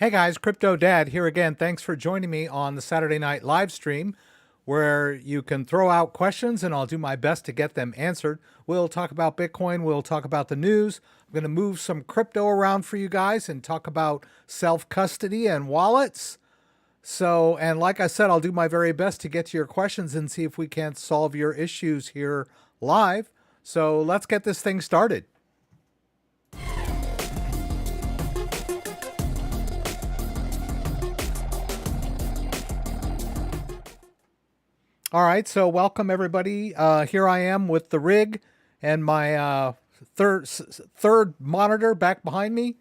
Hey guys, CryptoDad here again. Thanks for joining me on the Saturday night live stream where you can throw out questions and I'll do my best to get them answered. We'll talk about Bitcoin. We'll talk about the news. I'm going to move some crypto around for you guys and talk about self-custody and wallets. And like I said, I'll do my very best to get to your questions and see if we can't solve your issues here live. So let's get this thing started. All right, so welcome everybody. Here I am with the rig and my third monitor back behind me.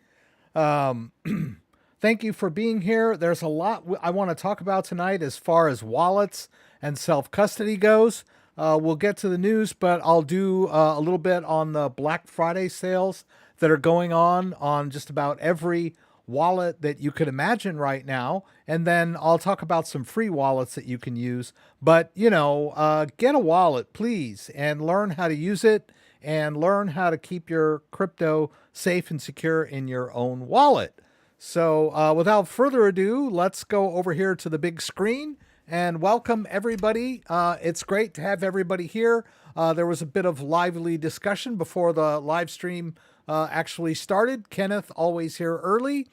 Thank you for being here. There's a lot I want to talk about tonight as far as wallets and self-custody goes. We'll get to the news, but I'll do a little bit on the Black Friday sales that are going on just about every wallet that you could imagine right now. And then I'll talk about some free wallets that you can use. But, get a wallet, please, and learn how to use it and learn how to keep your crypto safe and secure in your own wallet. So without further ado, let's go over here to the big screen and welcome everybody. It's great to have everybody here. There was a bit of lively discussion before the live stream actually started. Kenneth, always here early.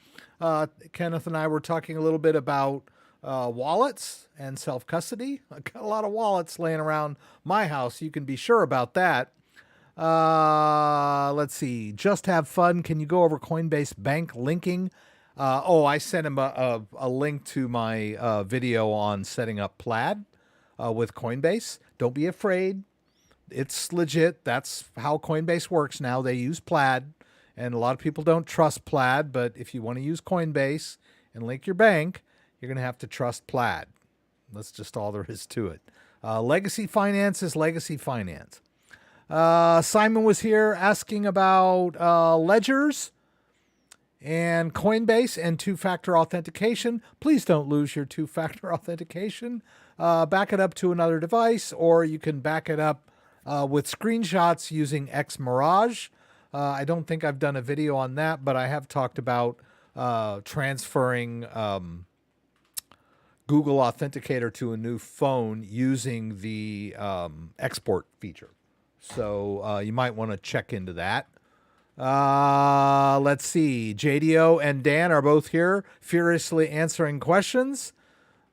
Kenneth and I were talking a little bit about wallets and self-custody. I got a lot of wallets laying around my house. You can be sure about that. Let's see. Just have fun. Can you go over Coinbase bank linking? I sent him a link to my video on setting up Plaid with Coinbase. Don't be afraid. It's legit. That's how Coinbase works now. They use Plaid, and a lot of people don't trust Plaid, but if you want to use Coinbase and link your bank, you're going to have to trust Plaid. That's just all there is to it. Legacy finance is legacy finance. Simon was here asking about ledgers and Coinbase and two-factor authentication. Please don't lose your two-factor authentication. Back it up to another device, or you can back it up with screenshots using XMirage. I don't think I've done a video on that, but I have talked about transferring Google Authenticator to a new phone using the export feature. So you might want to check into that. Let's see. JDO and Dan are both here, furiously answering questions.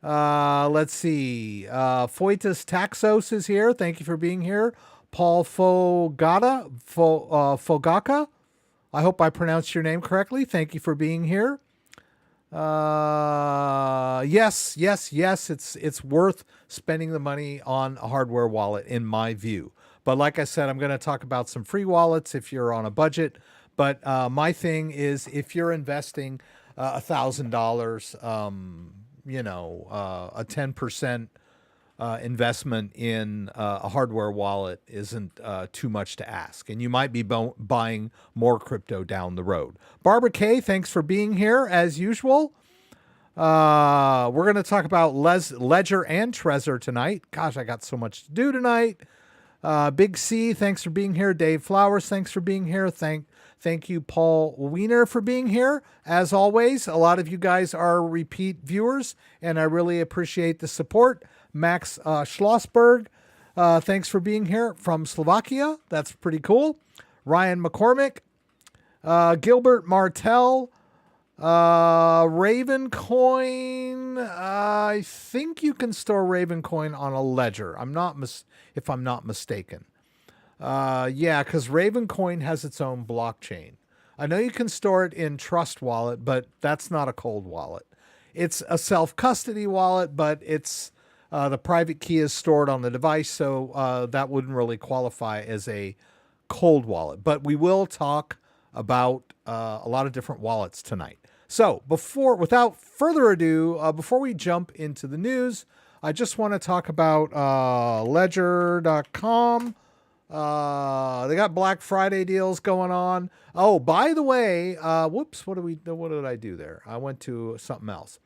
Let's see. Foitus Taxos is here. Thank you for being here. Paul Fogaka. I hope I pronounced your name correctly. Thank you for being here. Yes. It's worth spending the money on a hardware wallet, in my view. But like I said, I'm going to talk about some free wallets if you're on a budget. But my thing is, if you're investing $1,000, a 10% investment in a hardware wallet isn't too much to ask. And you might be buying more crypto down the road. Barbara K, thanks for being here as usual. We're going to talk about Ledger and Trezor tonight. Gosh, I got so much to do tonight. Big C, thanks for being here. Dave Flowers, thanks for being here. Thank you, Paul Wiener, for being here. As always, a lot of you guys are repeat viewers, and I really appreciate the support. Max Schlossberg, thanks for being here from Slovakia. That's pretty cool. Ryan McCormick, Gilbert Martell, Ravencoin. I think you can store Ravencoin on a ledger. If I'm not mistaken. Yeah, because Ravencoin has its own blockchain. I know you can store it in Trust Wallet, but that's not a cold wallet. It's a self-custody wallet, but it's the private key is stored on the device, so that wouldn't really qualify as a cold wallet. But we will talk about a lot of different wallets tonight. So without further ado, before we jump into the news, I just want to talk about ledger.com. They got Black Friday deals going on. Oh, by the way, whoops, what did I do there? I went to something else.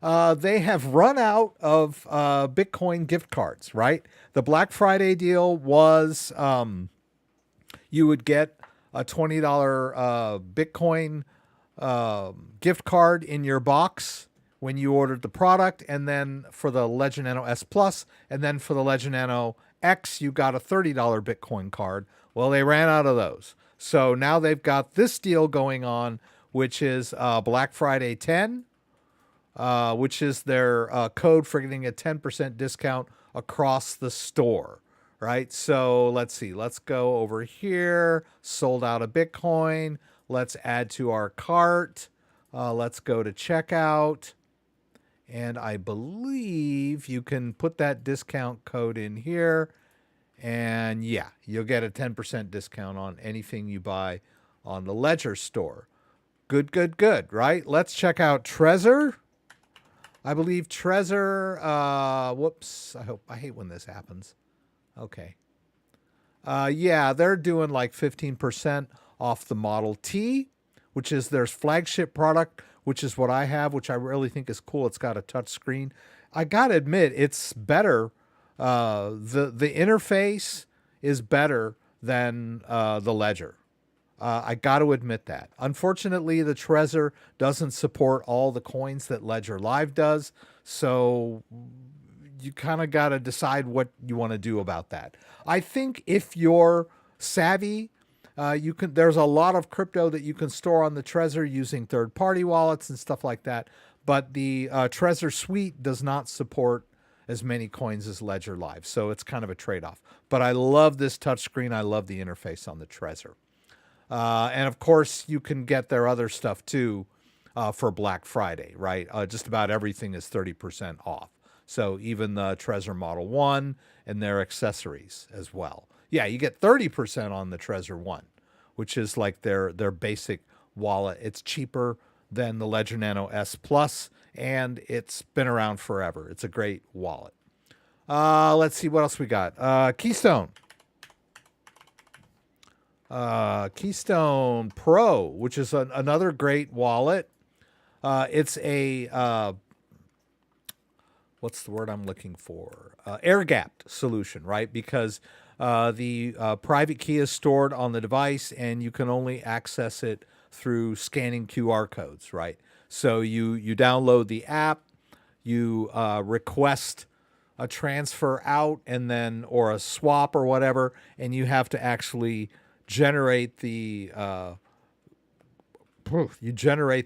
They have run out of Bitcoin gift cards, right? The Black Friday deal was you would get a $20 Bitcoin gift card in your box when you ordered the product, and then for the Ledger Nano S Plus, and then for the Ledger Nano X, you got a $30 Bitcoin card. Well, they ran out of those. So now they've got this deal going on, which is Black Friday 10, which is their code for getting a 10% discount across the store, right? So let's see. Let's go over here. Sold out of Bitcoin. Let's add to our cart. Let's go to checkout. And I believe you can put that discount code in here. And yeah, you'll get a 10% discount on anything you buy on the Ledger store. Good, good, good, right? Let's check out Trezor. I believe Trezor, whoops, I hate when this happens. Okay. Yeah, they're doing like 15% off the Model T, which is their flagship product, which is what I have, which I really think is cool. It's got a touch screen. I got to admit, it's better. The interface is better than the Ledger. I got to admit that. Unfortunately, the Trezor doesn't support all the coins that Ledger Live does, so you kind of got to decide what you want to do about that. I think if you're savvy, you can. There's a lot of crypto that you can store on the Trezor using third-party wallets and stuff like that. But the Trezor suite does not support as many coins as Ledger Live, so it's kind of a trade-off. But I love this touchscreen. I love the interface on the Trezor. And of course, you can get their other stuff too for Black Friday, right? Just about everything is 30% off. So even the Trezor Model 1 and their accessories as well. Yeah, you get 30% on the Trezor 1, which is like their basic wallet. It's cheaper than the Ledger Nano S Plus, and it's been around forever. It's a great wallet. Let's see what else we got. Keystone. Keystone Pro, which is another great wallet. It's a what's the word I'm looking for? Air-gapped solution, right? Because the private key is stored on the device, and you can only access it through scanning QR codes, right? So you download the app, you request a transfer out, and then or a swap or whatever, and you have to actually generate the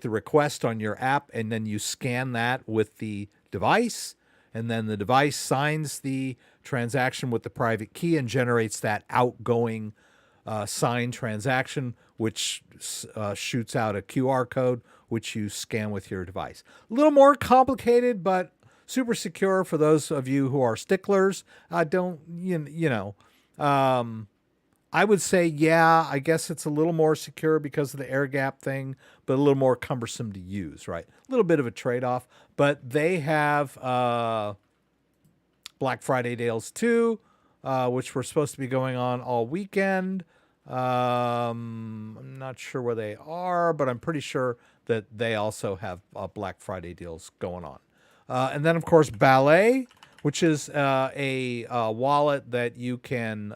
request on your app, and then you scan that with the device, and then the device signs the transaction with the private key and generates that outgoing signed transaction, which shoots out a QR code, which you scan with your device. A little more complicated, but super secure for those of you who are sticklers. I would say, yeah, I guess it's a little more secure because of the air gap thing, but a little more cumbersome to use, right? A little bit of a trade-off, but they have Black Friday deals too, which were supposed to be going on all weekend. I'm not sure where they are, but I'm pretty sure that they also have Black Friday deals going on. And then, of course, Ballet, which is a wallet that you can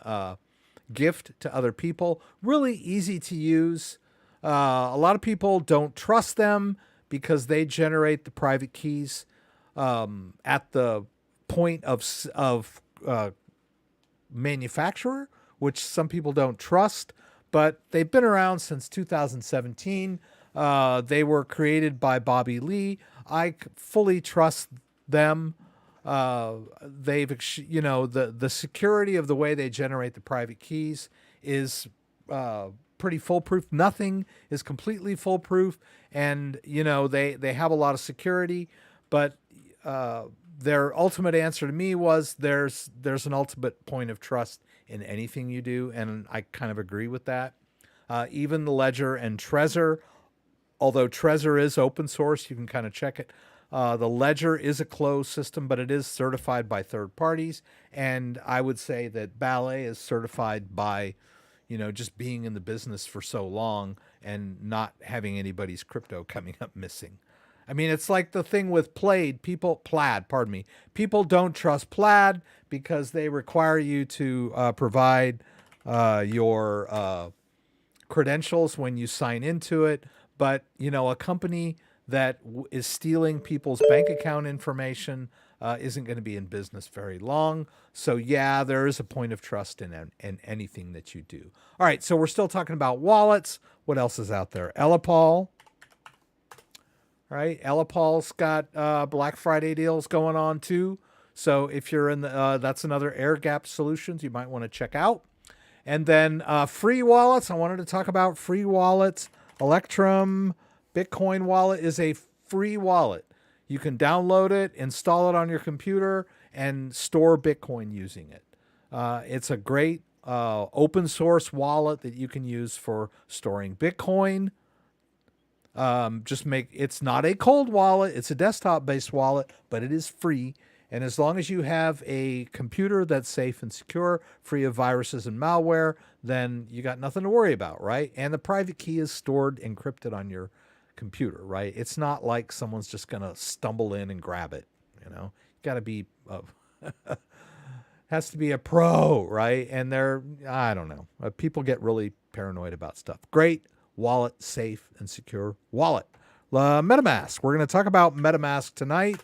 gift to other people. Really easy to use. A lot of people don't trust them because they generate the private keys at the point of manufacturer, which some people don't trust, but they've been around since 2017. They were created by Bobby Lee. I fully trust them. They've, the security of the way they generate the private keys is pretty foolproof. Nothing is completely foolproof, and they have a lot of security, but their ultimate answer to me was there's an ultimate point of trust in anything you do, and I kind of agree with that. Even the Ledger and Trezor, although Trezor is open source, you can kind of check it. The Ledger is a closed system, but it is certified by third parties. And I would say that Ballet is certified by, just being in the business for so long and not having anybody's crypto coming up missing. I mean, it's like the thing with Plaid. People don't trust Plaid because they require you to provide your credentials when you sign into it. but a company that is stealing people's bank account information isn't going to be in business very long. So yeah, there is a point of trust in anything that you do. All right, so we're still talking about wallets. What else is out there? Elapol. Right, Elapol's got Black Friday deals going on too. So if you're in the, that's another air gap solutions you might want to check out. And then free wallets. I wanted to talk about free wallets. Electrum Bitcoin wallet is a free wallet. You can download it, install it on your computer, and store Bitcoin using it. It's a great open source wallet that you can use for storing Bitcoin. It's not a cold wallet. It's a desktop based wallet, but it is free. And as long as you have a computer that's safe and secure, free of viruses and malware, then you got nothing to worry about, right? And the private key is stored encrypted on your computer, right? It's not like someone's just going to stumble in and grab it, You got to be, has to be a pro, right? And I don't know. People get really paranoid about stuff. Great wallet, safe and secure wallet. MetaMask. We're going to talk about MetaMask tonight.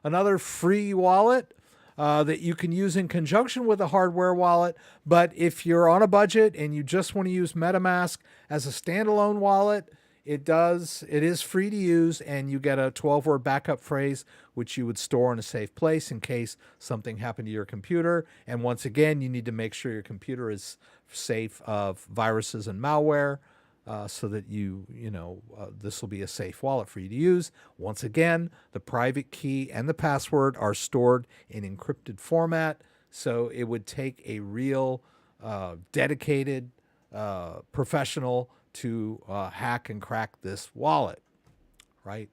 Another free wallet that you can use in conjunction with a hardware wallet. But if you're on a budget and you just want to use MetaMask as a standalone wallet, it is free to use, and you get a 12-word backup phrase, which you would store in a safe place in case something happened to your computer. And once again, you need to make sure your computer is safe of viruses and malware. So that this will be a safe wallet for you to use. Once again, the private key and the password are stored in encrypted format. So it would take a real dedicated professional to hack and crack this wallet, right?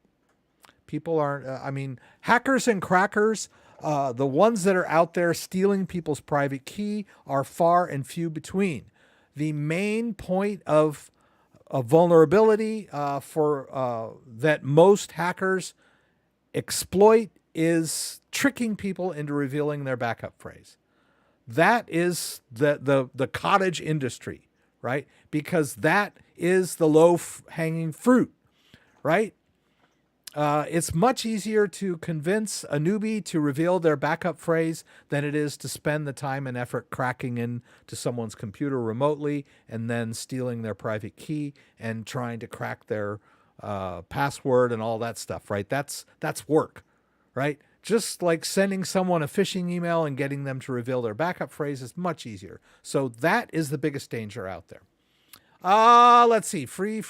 People aren't, hackers and crackers, the ones that are out there stealing people's private key are far and few between. The main point of a vulnerability that most hackers exploit is tricking people into revealing their backup phrase. That is the cottage industry, right? Because that is the low-hanging fruit, right? It's much easier to convince a newbie to reveal their backup phrase than it is to spend the time and effort cracking into someone's computer remotely and then stealing their private key and trying to crack their password and all that stuff, right? That's work, right? Just like sending someone a phishing email and getting them to reveal their backup phrase is much easier. So that is the biggest danger out there. Let's see. Free.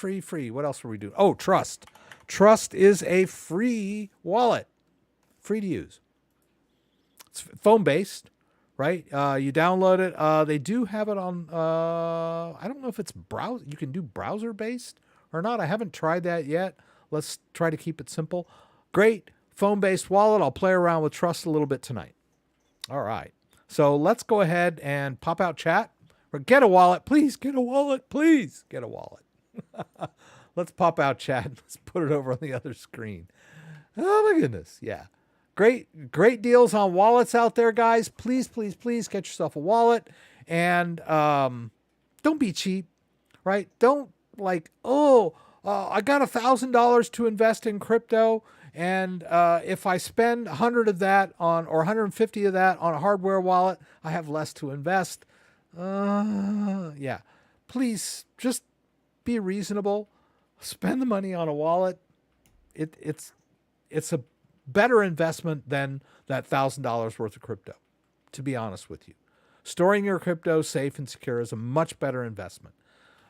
What else were we doing? Oh, Trust. Trust is a free wallet, free to use. It's phone-based, right? You download it. They do have it on, I don't know if it's you can do browser-based or not. I haven't tried that yet. Let's try to keep it simple. Great phone-based wallet. I'll play around with Trust a little bit tonight. All right. So let's go ahead and pop out chat. Or get a wallet. Please get a wallet. Please get a wallet. Let's pop out chat. Let's put it over on the other screen. Oh my goodness. Yeah. Great deals on wallets out there, guys. Please get yourself a wallet. And don't be cheap, right? Don't I got $1,000 to invest in crypto. And if I spend 100 of that or 150 of that on a hardware wallet, I have less to invest. Yeah. Please just be reasonable. Spend the money on a wallet. It's a better investment than that $1,000 worth of crypto, to be honest with you. Storing your crypto safe and secure is a much better investment.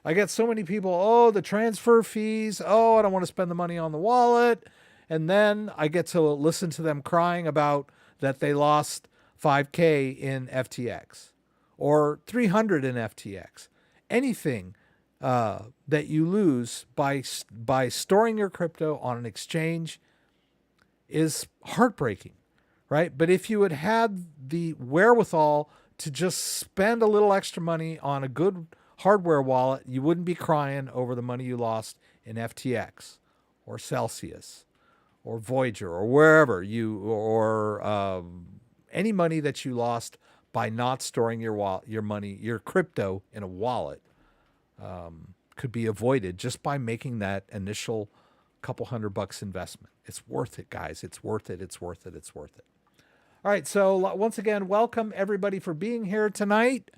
I get so many people, the transfer fees. I don't want to spend the money on the wallet. And then I get to listen to them crying about that they lost 5K in FTX or 300 in FTX. Anything that you lose by storing your crypto on an exchange is heartbreaking, right? But if you had the wherewithal to just spend a little extra money on a good hardware wallet, you wouldn't be crying over the money you lost in FTX or Celsius or Voyager or wherever any money that you lost by not storing your crypto in a wallet. could be avoided just by making that initial couple $100 investment. It's worth it, guys. It's worth it. It's worth it. It's worth it. All right. So once again, welcome everybody for being here tonight.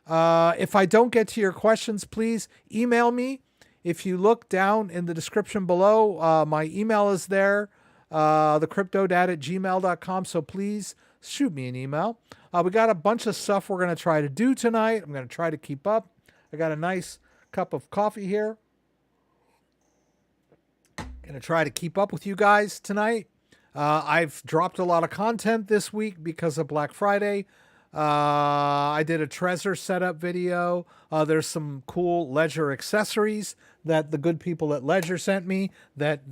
If I don't get to your questions, please email me. If you look down in the description below, my email is there, thecryptodad@gmail.com. So please shoot me an email. We got a bunch of stuff we're going to try to do tonight. I'm going to try to keep up. I got a nice cup of coffee here. Going to try to keep up with you guys tonight. I've dropped a lot of content this week because of Black Friday. I did a Trezor setup video. There's some cool Ledger accessories that the good people at Ledger sent me that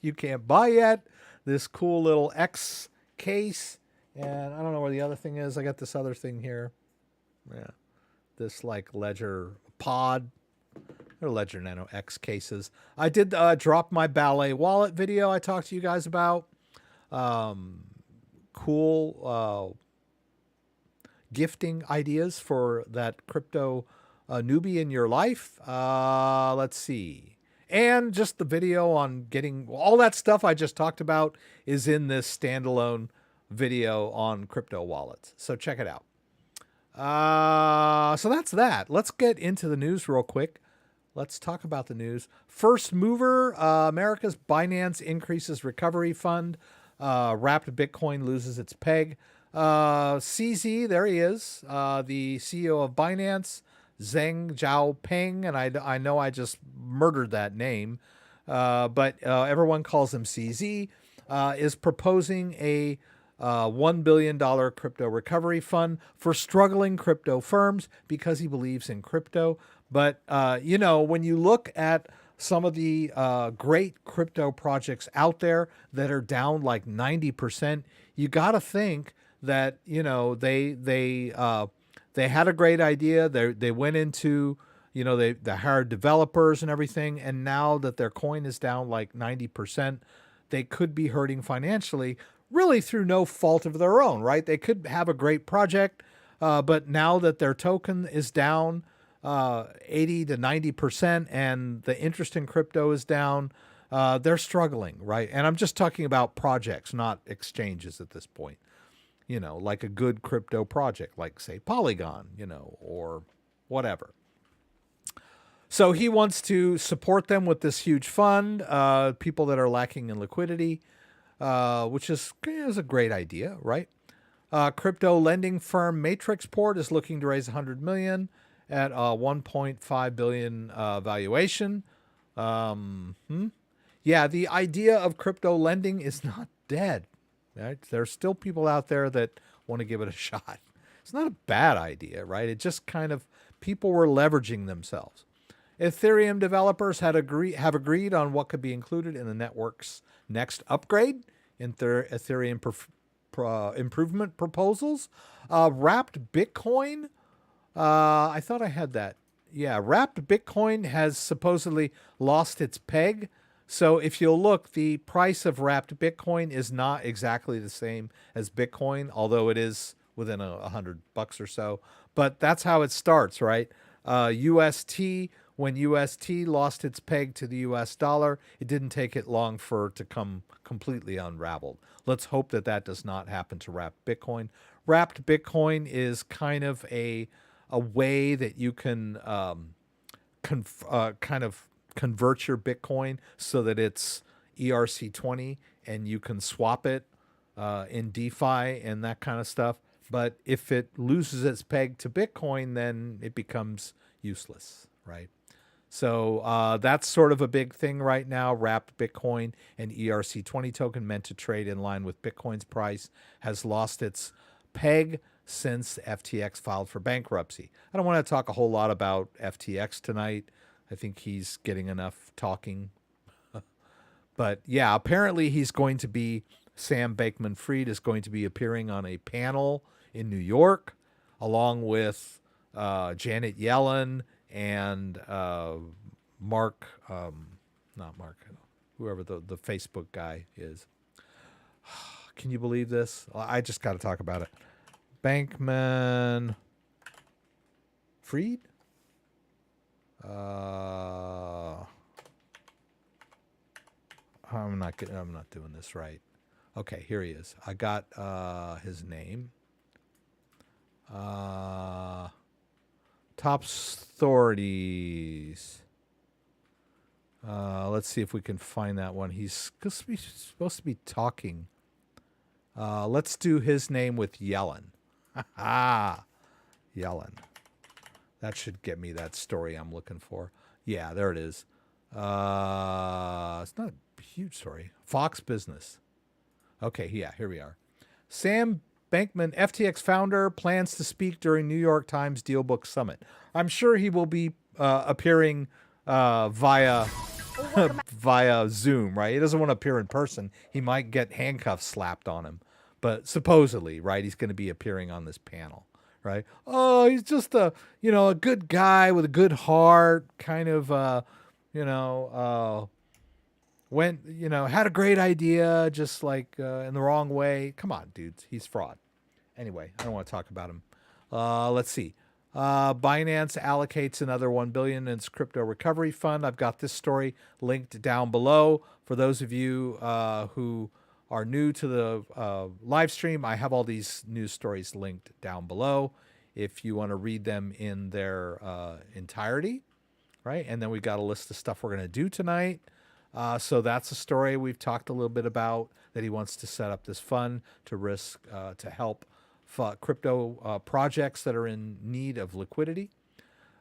you can't buy yet. This cool little X case. And I don't know where the other thing is. I got this other thing here. Yeah. This like Ledger pod. They're Ledger Nano X cases. I did drop my Ballet wallet video I talked to you guys about. Cool gifting ideas for that crypto newbie in your life. Let's see. And just the video on getting all that stuff I just talked about is in this standalone video on crypto wallets. So check it out. So that's that. Let's get into the news real quick. Let's talk about the news. First mover, America's Binance increases recovery fund. Wrapped Bitcoin loses its peg. CZ, there he is, the CEO of Binance, Zheng Zhaopeng, and I know I just murdered that name, but everyone calls him CZ, is proposing a $1 billion crypto recovery fund for struggling crypto firms because he believes in crypto. But, you know, when you look at some of the great crypto projects out there that are down like 90%, you got to think that, you know, they had a great idea. They went into, you know, they hired developers and everything. And now that their coin is down like 90%, they could be hurting financially, really through no fault of their own, right? They could have a great project, but now that their token is down 80 to 90% and the interest in crypto is down, they're struggling, right? And I'm just talking about projects, not exchanges at this point. You know, like a good crypto project, like say Polygon, you know, or whatever. So he wants to support them with this huge fund, people that are lacking in liquidity, which is a great idea, right? Crypto lending firm Matrixport is looking to raise $100 million at a 1.5 billion valuation. Yeah, the idea of crypto lending is not dead. Right? There's still people out there that want to give it a shot. It's not a bad idea, right? It just kind of, people were leveraging themselves. Ethereum developers have agreed on what could be included in the network's next upgrade in their Ethereum improvement proposals. Wrapped Bitcoin, I thought I had that. Yeah, Wrapped Bitcoin has supposedly lost its peg. So if you'll look, the price of Wrapped Bitcoin is not exactly the same as Bitcoin, although it is within $100 or so. But that's how it starts, right? UST, when UST lost its peg to the US dollar, it didn't take it long for it to come completely unraveled. Let's hope that that does not happen to Wrapped Bitcoin. Wrapped Bitcoin is kind of a way that you can kind of convert your Bitcoin so that it's ERC20 and you can swap it in DeFi and that kind of stuff. But if it loses its peg to Bitcoin, then it becomes useless, right? So that's sort of a big thing right now. Wrapped Bitcoin and ERC20 token meant to trade in line with Bitcoin's price has lost its peg since FTX filed for bankruptcy. I don't want to talk a whole lot about FTX tonight. I think he's getting enough talking. But yeah, apparently he's going to be, Sam Bankman-Fried is going to be appearing on a panel in New York along with Janet Yellen and Mark, not Mark, whoever the Facebook guy is. Can you believe this? I just got to talk about it. Bankman-Fried? I'm not doing this right. Okay, here he is. I got his name. Top authorities. Let's see if we can find that one. He's supposed to be talking. Let's do his name with Yellen. Yellen. That should get me that story I'm looking for. Yeah, there it is. It's not a huge story. Fox Business. Okay, yeah, here we are. Sam Bankman, FTX founder, plans to speak during New York Times DealBook Summit. I'm sure he will be appearing via Zoom, right? He doesn't want to appear in person. He might get handcuffs slapped on him. But supposedly, right, he's going to be appearing on this panel, right? Oh, he's just a good guy with a good heart, kind of, had a great idea, just like in the wrong way. Come on, dudes, he's fraud. Anyway, I don't want to talk about him. Let's see. Binance allocates another $1 billion in its crypto recovery fund. I've got this story linked down below. For those of you who are new to the live stream, I have all these news stories linked down below if you want to read them in their entirety, right? And then we've got a list of stuff we're going to do tonight. So that's a story we've talked a little bit about, that he wants to set up this fund to help crypto projects that are in need of liquidity.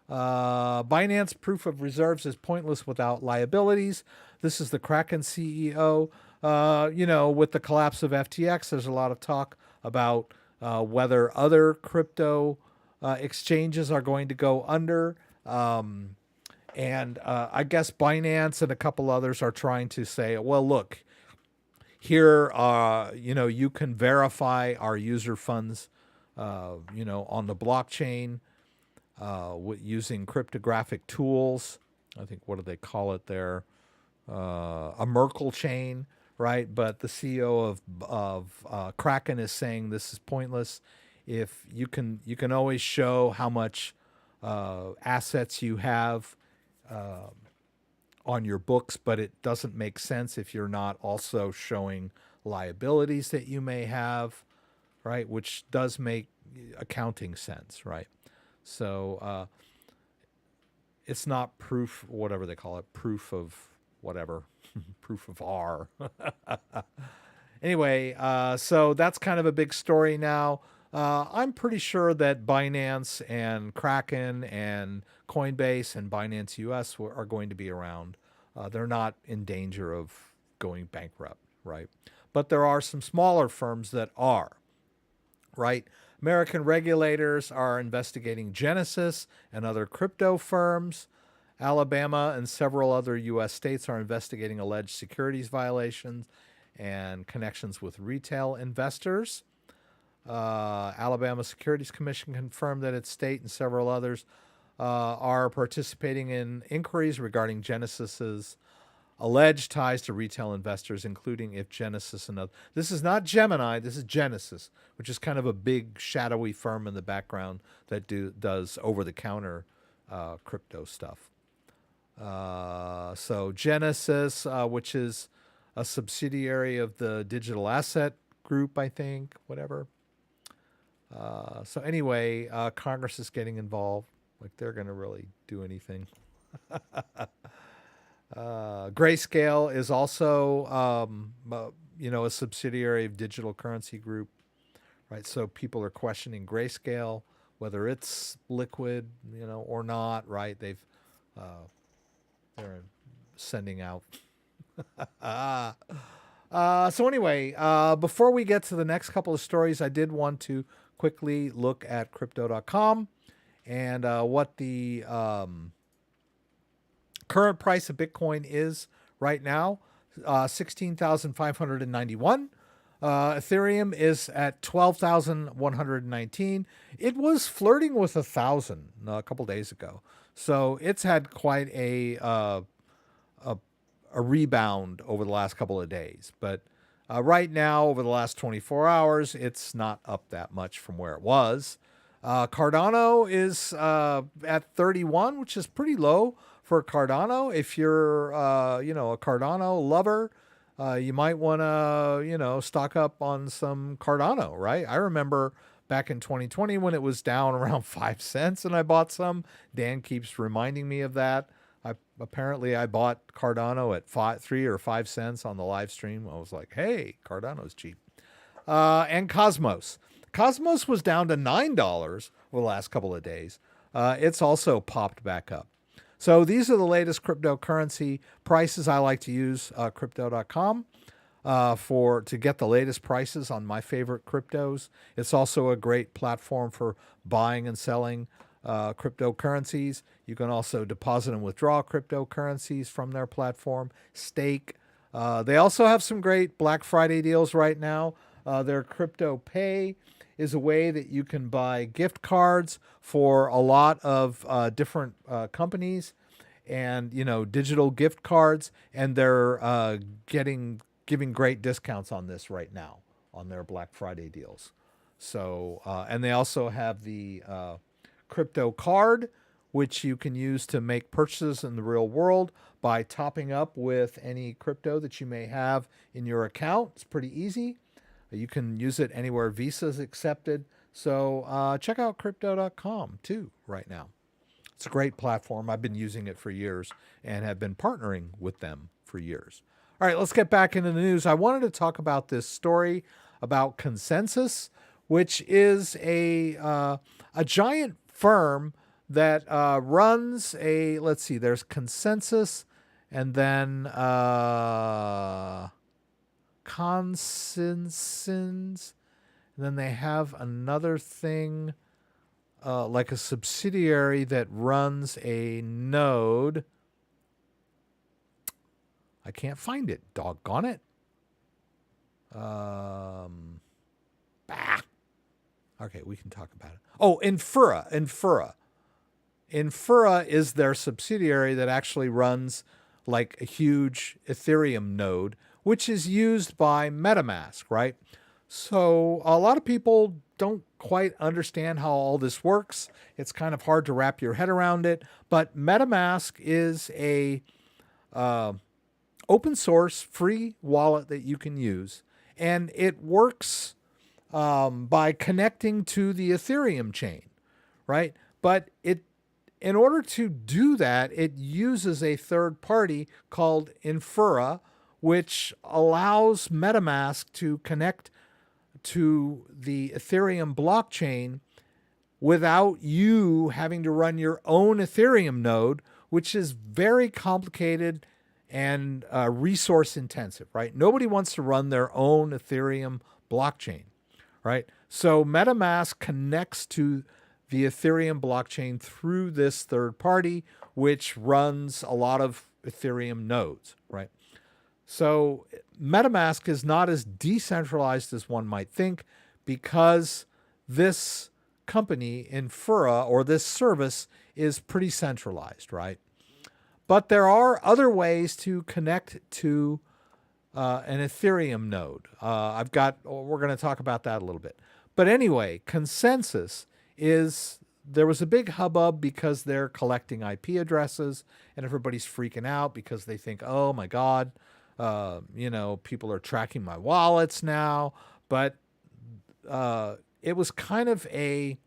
Binance proof of reserves is pointless without liabilities. This is the Kraken CEO. With the collapse of FTX, there's a lot of talk about whether other crypto exchanges are going to go under. And I guess Binance and a couple others are trying to say, well, look, here, you can verify our user funds, on the blockchain using cryptographic tools. I think, what do they call it there? A Merkle chain, right? But the CEO of Kraken is saying this is pointless. If you can always show how much assets you have on your books, but it doesn't make sense if you're not also showing liabilities that you may have, right? Which does make accounting sense, right? So it's not proof, whatever they call it, proof of whatever, proof of R. Anyway, so that's kind of a big story now. I'm pretty sure that Binance and Kraken and Coinbase and Binance US are going to be around. They're not in danger of going bankrupt, right? But there are some smaller firms that are, right? American regulators are investigating Genesis and other crypto firms. Alabama and several other U.S. states are investigating alleged securities violations and connections with retail investors. Alabama Securities Commission confirmed that its state and several others are participating in inquiries regarding Genesis's alleged ties to retail investors, including if Genesis and other. This is not Gemini, this is Genesis, which is kind of a big shadowy firm in the background that does over-the-counter crypto stuff. So Genesis, which is a subsidiary of the Digital Asset Group, I think, whatever. So anyway, Congress is getting involved. Like, they're going to really do anything. Grayscale is also, a subsidiary of Digital Currency Group, right? So people are questioning Grayscale, whether it's liquid, or not, right? They're sending out. So anyway, before we get to the next couple of stories, I did want to quickly look at crypto.com and what the current price of Bitcoin is right now, 16,591. Ethereum is at 12,119. It was flirting with 1,000 a couple days ago. So it's had quite a rebound over the last couple of days. But right now, over the last 24 hours, it's not up that much from where it was. Cardano is at 31, which is pretty low for Cardano. If you're, a Cardano lover, you might want to, stock up on some Cardano, right? I remember back in 2020 when it was down around 5 cents and I bought some. Dan keeps reminding me of that. Apparently I bought Cardano at 3 or 5 cents on the live stream. I was like, hey, Cardano's cheap. And Cosmos. Cosmos was down to $9 over the last couple of days. It's also popped back up. So these are the latest cryptocurrency prices. I like to use crypto.com to get the latest prices on my favorite cryptos. It's also a great platform for buying and selling cryptocurrencies. You can also deposit and withdraw cryptocurrencies from their platform, stake. They also have some great Black Friday deals right now. Their Crypto Pay is a way that you can buy gift cards for a lot of different companies and, digital gift cards. And they're giving great discounts on this right now on their Black Friday deals. So, and they also have the crypto card, which you can use to make purchases in the real world by topping up with any crypto that you may have in your account. It's pretty easy. You can use it anywhere Visa is accepted. So check out crypto.com too right now. It's a great platform. I've been using it for years and have been partnering with them for years. All right, let's get back into the news. I wanted to talk about this story about Consensus, which is a giant firm that runs let's see, there's Consensus and then Consensins, and then they have another thing like a subsidiary that runs a node. I can't find it. Doggone it. Okay, we can talk about it. Oh, Infura. Infura is their subsidiary that actually runs like a huge Ethereum node, which is used by MetaMask, right? So a lot of people don't quite understand how all this works. It's kind of hard to wrap your head around it, but MetaMask is a open source free wallet that you can use, and it works by connecting to the Ethereum chain, right? But in order to do that, it uses a third party called Infura, which allows MetaMask to connect to the Ethereum blockchain without you having to run your own Ethereum node, which is very complicated and resource intensive, right? Nobody wants to run their own Ethereum blockchain, right? So MetaMask connects to the Ethereum blockchain through this third party, which runs a lot of Ethereum nodes, right? So MetaMask is not as decentralized as one might think because this company, Infura, or this service is pretty centralized, right? But there are other ways to connect to an Ethereum node. We're going to talk about that a little bit. But anyway, Consensus there was a big hubbub because they're collecting IP addresses and everybody's freaking out because they think, oh my God, people are tracking my wallets now. But it was kind of a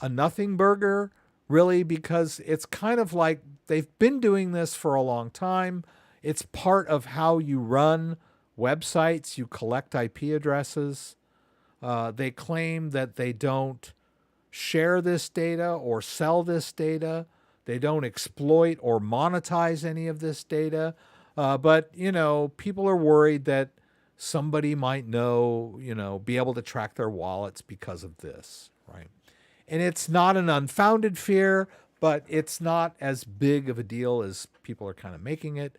nothing burger, really, because it's kind of like they've been doing this for a long time. It's part of how you run websites. You collect IP addresses. They claim that they don't share this data or sell this data. They don't exploit or monetize any of this data. But people are worried that somebody might be able to track their wallets because of this, right? And it's not an unfounded fear, but it's not as big of a deal as people are kind of making it,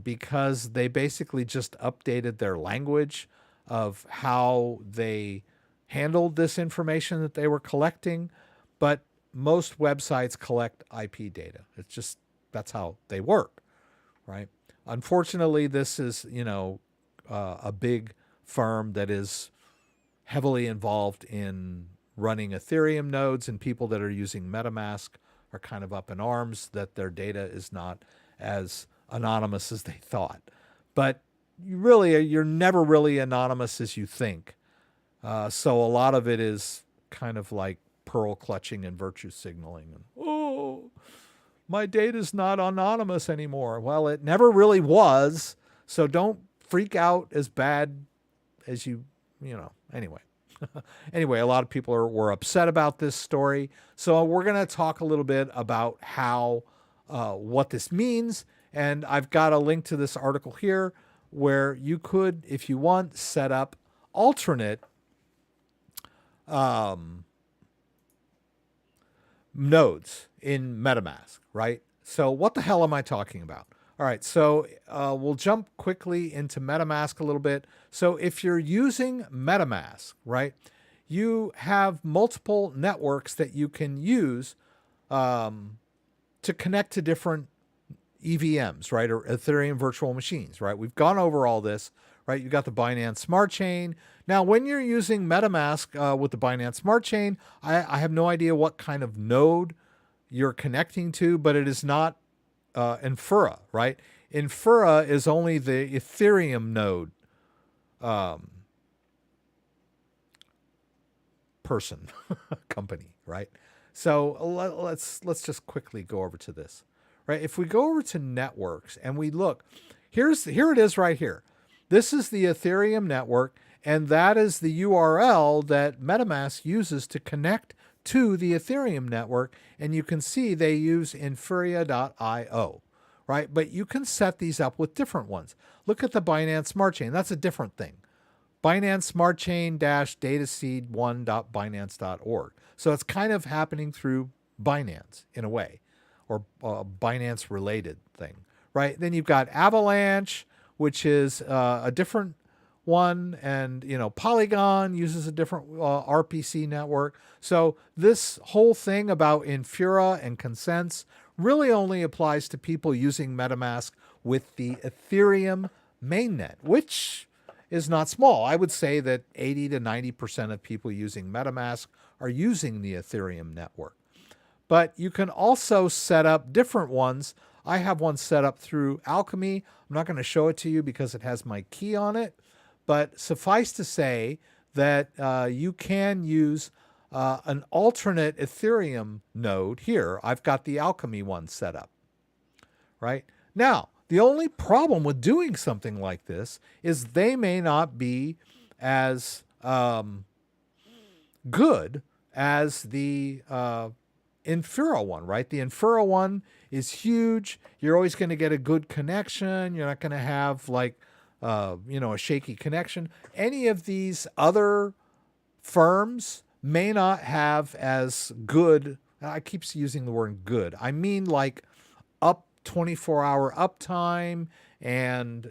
because they basically just updated their language of how they handled this information that they were collecting. But most websites collect IP data. That's how they work, right? Unfortunately, this is, a big firm that is heavily involved in running Ethereum nodes, and people that are using MetaMask are kind of up in arms that their data is not as anonymous as they thought. but you're never really anonymous as you think. So a lot of it is kind of like pearl clutching and virtue signaling. And, oh, my data is not anonymous anymore. Well, it never really was. So don't freak out as bad as anyway. Anyway, a lot of people were upset about this story. So we're going to talk a little bit about how, what this means. And I've got a link to this article here where you could, if you want, set up alternate nodes in MetaMask, right? So what the hell am I talking about? All right, so we'll jump quickly into MetaMask a little bit. So if you're using MetaMask, right, you have multiple networks that you can use to connect to different EVMs, right, or Ethereum virtual machines, right? We've gone over all this, right? You've got the Binance Smart Chain. Now, when you're using MetaMask with the Binance Smart Chain, I have no idea what kind of node you're connecting to, but it is not Infura, right? Infura is only the Ethereum node person, company, right? So let's just quickly go over to this, right? If we go over to networks and we look, here it is right here. This is the Ethereum network, and that is the URL that MetaMask uses to connect to the Ethereum network. And you can see they use Infuria.io, right? But you can set these up with different ones. Look at the Binance Smart Chain. That's a different thing. Binance Smart Chain -dataseed1.binance.org. So it's kind of happening through Binance in a way, or a Binance related thing, right? Then you've got Avalanche, which is a different one, and Polygon uses a different RPC network. So this whole thing about Infura and consents really only applies to people using MetaMask with the Ethereum mainnet, which is not small. I would say that 80 to 90% of people using MetaMask are using the Ethereum network. But you can also set up different ones. I have one set up through Alchemy. I'm not going to show it to you because it has my key on it. But suffice to say that you can use an alternate Ethereum node here. I've got the Alchemy one set up, right? Now, the only problem with doing something like this is they may not be as good as the Infura one, right? The Infura one is huge. You're always going to get a good connection. You're not going to have like, a shaky connection. Any of these other firms may not have as good, I keep using the word good. I mean like up 24-hour uptime and,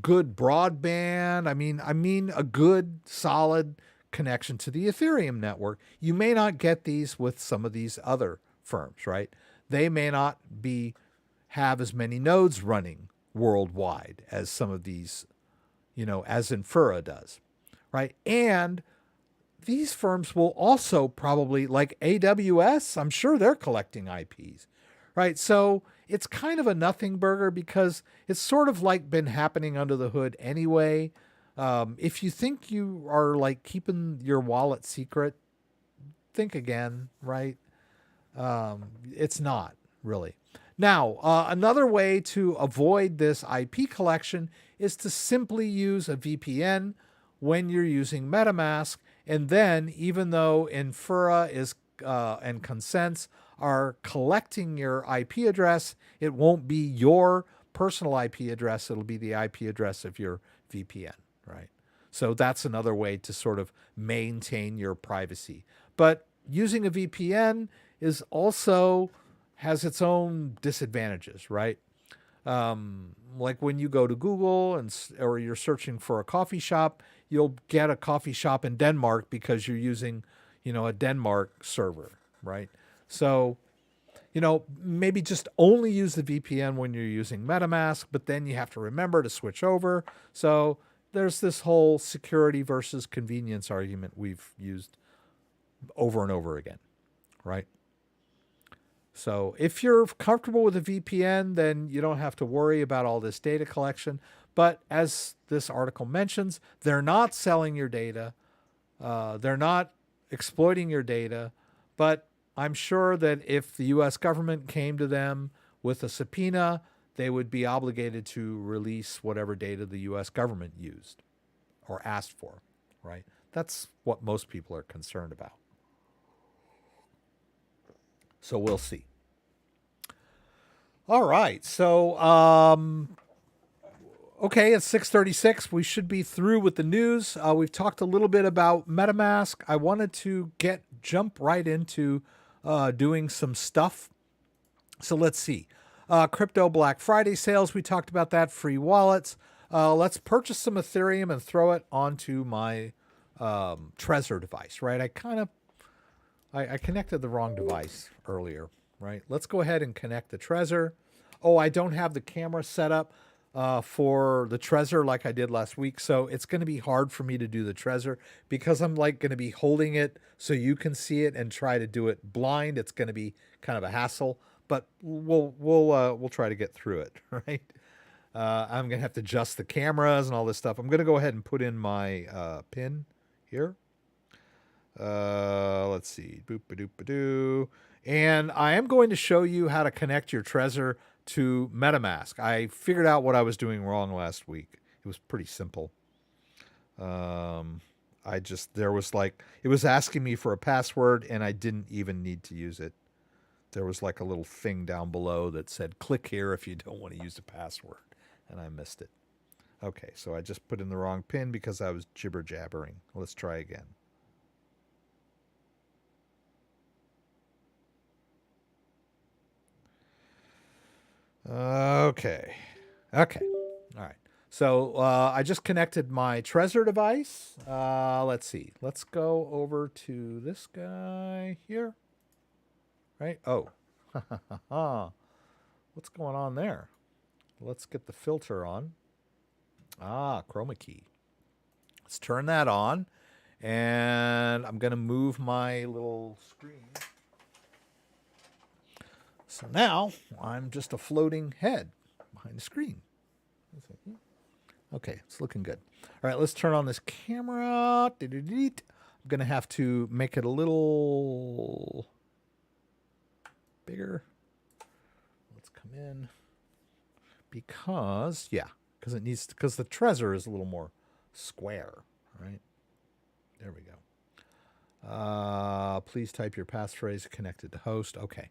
good broadband. I mean a good solid connection to the Ethereum network. You may not get these with some of these other firms, right? They may not have as many nodes running worldwide as some of these, as Infura does, right? And these firms will also probably, like AWS, I'm sure they're collecting IPs, right? So it's kind of a nothing burger because it's sort of like been happening under the hood anyway. If you think you are like keeping your wallet secret, think again, right? It's not really. Now, another way to avoid this IP collection is to simply use a VPN when you're using MetaMask. And then, even though Infura and consents are collecting your IP address, it won't be your personal IP address. It'll be the IP address of your VPN, right? So that's another way to sort of maintain your privacy. But using a VPN is also has its own disadvantages, right? Like when you go to Google or you're searching for a coffee shop, you'll get a coffee shop in Denmark because you're using, a Denmark server, right? So, maybe just only use the VPN when you're using MetaMask, but then you have to remember to switch over. So there's this whole security versus convenience argument we've used over and over again, right? So if you're comfortable with a VPN, then you don't have to worry about all this data collection. But as this article mentions, they're not selling your data. They're not exploiting your data. But I'm sure that if the U.S. government came to them with a subpoena, they would be obligated to release whatever data the U.S. government used or asked for, right? That's what most people are concerned about. So we'll see. All right. So, okay, it's 6:36. We should be through with the news. We've talked a little bit about MetaMask. I wanted to jump right into doing some stuff. So let's see. Crypto Black Friday sales. We talked about that. Free wallets. Let's purchase some Ethereum and throw it onto my Trezor device, right? I connected the wrong device earlier, right? Let's go ahead and connect the Trezor. Oh, I don't have the camera set up for the Trezor like I did last week. So it's going to be hard for me to do the Trezor because I'm like going to be holding it so you can see it and try to do it blind. It's going to be kind of a hassle, but we'll try to get through it, right? I'm going to have to adjust the cameras and all this stuff. I'm going to go ahead and put in my pin here. Let's see. Boop-a-doop-a-doo. And I am going to show you how to connect your Trezor to MetaMask. I figured out what I was doing wrong last week. It was pretty simple. It was asking me for a password and I didn't even need to use it. There was like a little thing down below that said, click here if you don't want to use the password. And I missed it. Okay, so I just put in the wrong pin because I was jibber jabbering. Let's try again. Okay. All right. So I just connected my Trezor device. Let's see. Let's go over to this guy here. Right? Oh. What's going on there? Let's get the filter on. Chroma key. Let's turn that on. And I'm going to move my little screen. So now I'm just a floating head behind the screen. Okay, it's looking good. All right, let's turn on this camera. I'm going to have to make it a little bigger. Let's come in because the Trezor is a little more square, right? There we go. Please type your passphrase connected to host. Okay.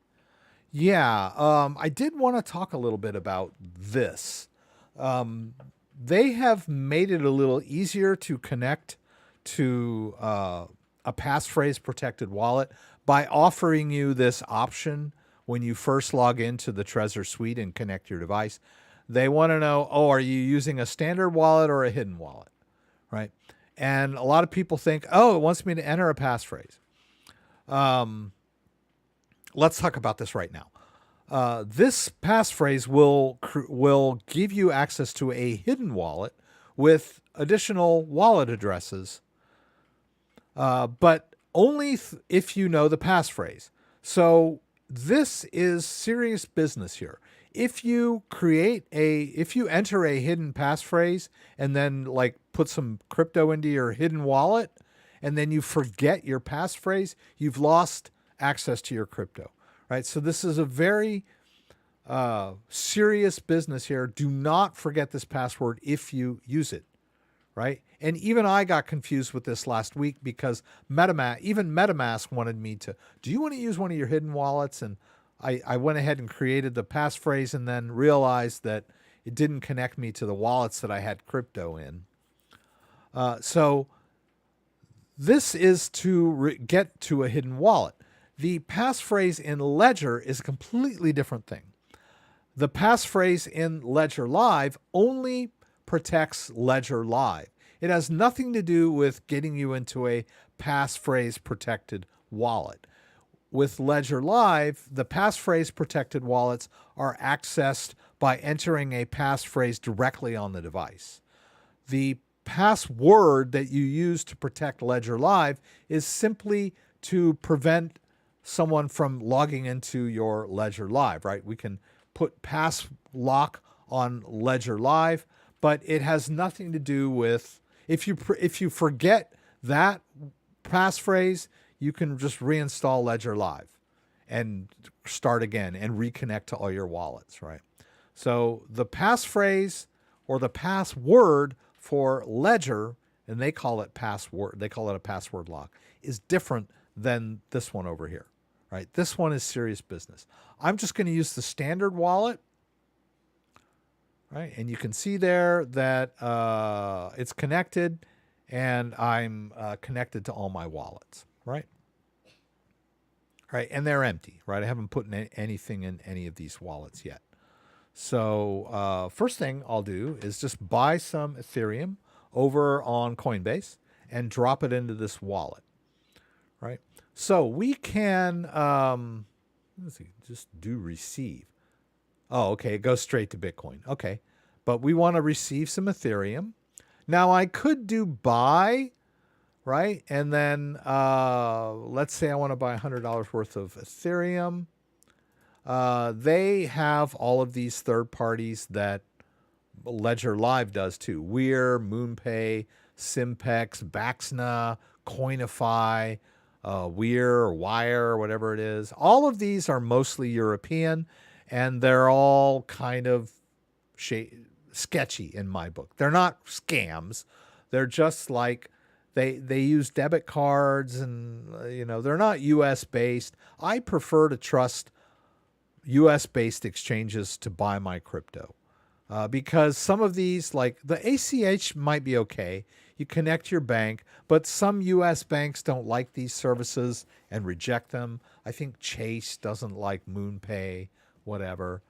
Yeah, I did want to talk a little bit about this. They have made it a little easier to connect to a passphrase protected wallet by offering you this option when you first log into the Trezor suite and connect your device. They want to know, are you using a standard wallet or a hidden wallet, right? And a lot of people think, it wants me to enter a passphrase. Let's talk about this right now. This passphrase will give you access to a hidden wallet with additional wallet addresses, but only if you know the passphrase. So this is serious business here. If you enter a hidden passphrase and then put some crypto into your hidden wallet, and then you forget your passphrase, you've lost access to your crypto, right? So this is a very serious business here. Do not forget this password if you use it, right? And even I got confused with this last week because MetaMask wanted me to, do you want to use one of your hidden wallets? And I went ahead and created the passphrase and then realized that it didn't connect me to the wallets that I had crypto in. So this is to get to a hidden wallet. The passphrase in Ledger is a completely different thing. The passphrase in Ledger Live only protects Ledger Live. It has nothing to do with getting you into a passphrase protected wallet. With Ledger Live, the passphrase protected wallets are accessed by entering a passphrase directly on the device. The password that you use to protect Ledger Live is simply to prevent someone from logging into your Ledger Live, right? We can put pass lock on Ledger Live, but it has nothing to do with if you forget that passphrase, you can just reinstall Ledger Live and start again and reconnect to all your wallets, right? So the passphrase or the password for Ledger, and they call it password, they call it a password lock, is different than this one over here, right? This one is serious business. I'm just going to use the standard wallet, right? And you can see there that it's connected, and I'm connected to all my wallets, right? Right, and they're empty, right? I haven't put anything in any of these wallets yet. So first thing I'll do is just buy some Ethereum over on Coinbase and drop it into this wallet, right? So we can, let's see, just do receive. Oh, okay, it goes straight to Bitcoin. Okay, but we want to receive some Ethereum. Now I could do buy, right? And then let's say I want to buy $100 worth of Ethereum. They have all of these third parties that Ledger Live does too. Weir, MoonPay, Simpex, Baxna, Coinify, Weir or Wire or whatever it is. All of these are mostly European, and they're all kind of sketchy in my book. They're not scams. They're just like they use debit cards, and they're not US based. I prefer to trust US based exchanges to buy my crypto. Because some of these, like the ACH might be okay. You connect your bank, but some US banks don't like these services and reject them. I think Chase doesn't like MoonPay, whatever.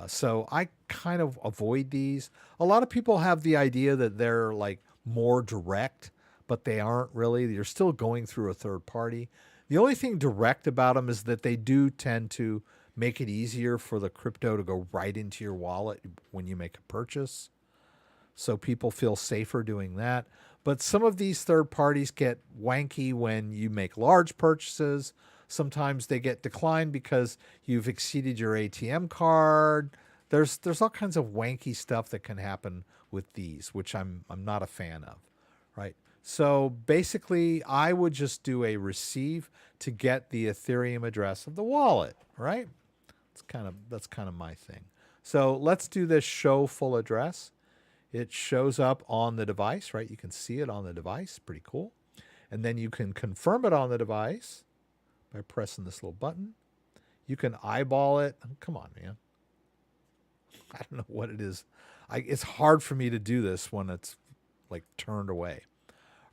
So I kind of avoid these. A lot of people have the idea that they're like more direct, but they aren't really. You're still going through a third party. The only thing direct about them is that they do tend to make it easier for the crypto to go right into your wallet when you make a purchase. So people feel safer doing that. But some of these third parties get wanky when you make large purchases. Sometimes they get declined because you've exceeded your ATM card. There's all kinds of wanky stuff that can happen with these, which I'm not a fan of, right? So basically, I would just do a receive to get the Ethereum address of the wallet, right? That's kind of my thing. So let's do this show full address. It shows up on the device, right? You can see it on the device. Pretty cool. And then you can confirm it on the device by pressing this little button. You can eyeball it. Oh, come on, man. I don't know what it is. It's hard for me to do this when it's like turned away.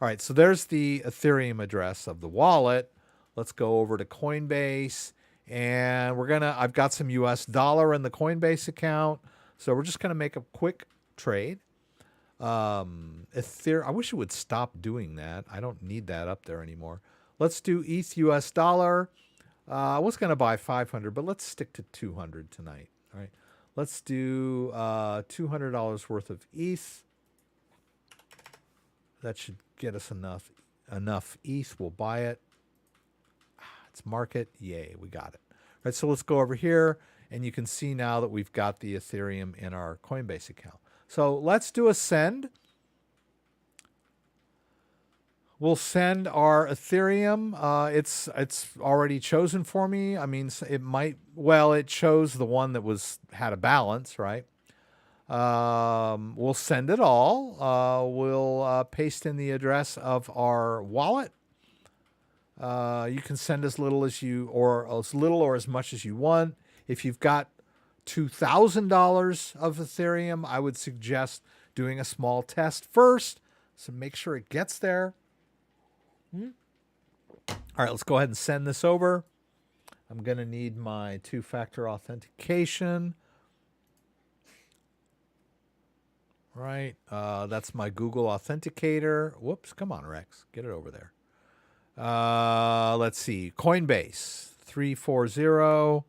All right, so there's the Ethereum address of the wallet. Let's go over to Coinbase. And I've got some US dollar in the Coinbase account. So we're just going to make a quick trade. Ethereum, I wish it would stop doing that. I don't need that up there anymore. Let's do ETH US dollar. I was going to buy 500, but let's stick to 200 tonight. All right. Let's do $200 worth of ETH. That should get us enough ETH. We'll buy it. It's market. Yay, we got it. All right, so let's go over here, and you can see now that we've got the Ethereum in our Coinbase account. So let's do a send. We'll send our Ethereum. It's already chosen for me. I mean, it chose the one that had a balance, right? We'll send it all. We'll paste in the address of our wallet. You can send as little or as much as you want. If you've got $2,000 of Ethereum, I would suggest doing a small test first, so make sure it gets there. All right, let's go ahead and send this over. I'm going to need my two-factor authentication. Right, that's my Google Authenticator. Whoops, come on, Rex, get it over there. Let's see. Coinbase 340-807.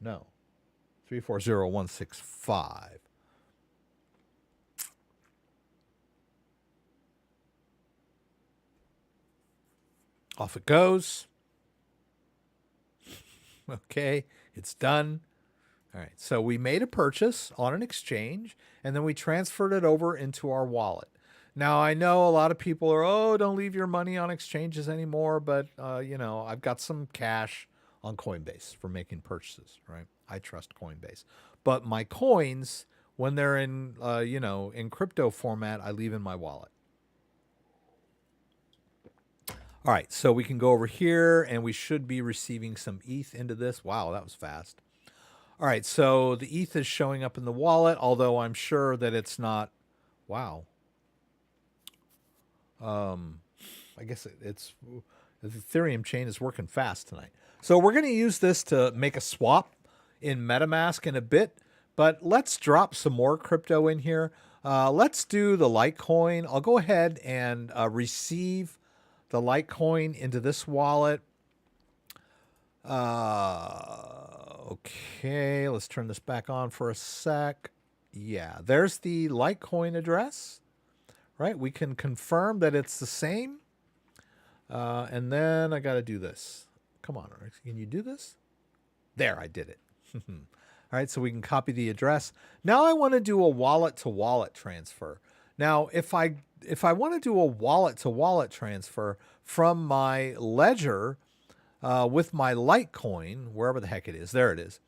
No. 340-165. Off it goes. Okay, it's done. All right, so we made a purchase on an exchange, and then we transferred it over into our wallet. Now, I know a lot of people are, oh, don't leave your money on exchanges anymore, but, I've got some cash on Coinbase for making purchases, right? I trust Coinbase. But my coins, when they're in, in crypto format, I leave in my wallet. All right, so we can go over here, and we should be receiving some ETH into this. Wow, that was fast. All right, so the ETH is showing up in the wallet, although I'm sure that it's not. Wow. I guess it's the Ethereum chain is working fast tonight. So we're going to use this to make a swap in MetaMask in a bit, but let's drop some more crypto in here. Let's do the Litecoin. I'll go ahead and receive the Litecoin into this wallet. Okay, let's turn this back on for a sec. Yeah, there's the Litecoin address, right? We can confirm that it's the same. And then I got to do this. Come on, can you do this? There, I did it. All right, so we can copy the address. Now I want to do a wallet-to-wallet transfer. Now, if I want to do a wallet-to-wallet transfer from my ledger with my Litecoin, wherever the heck it is, there it is,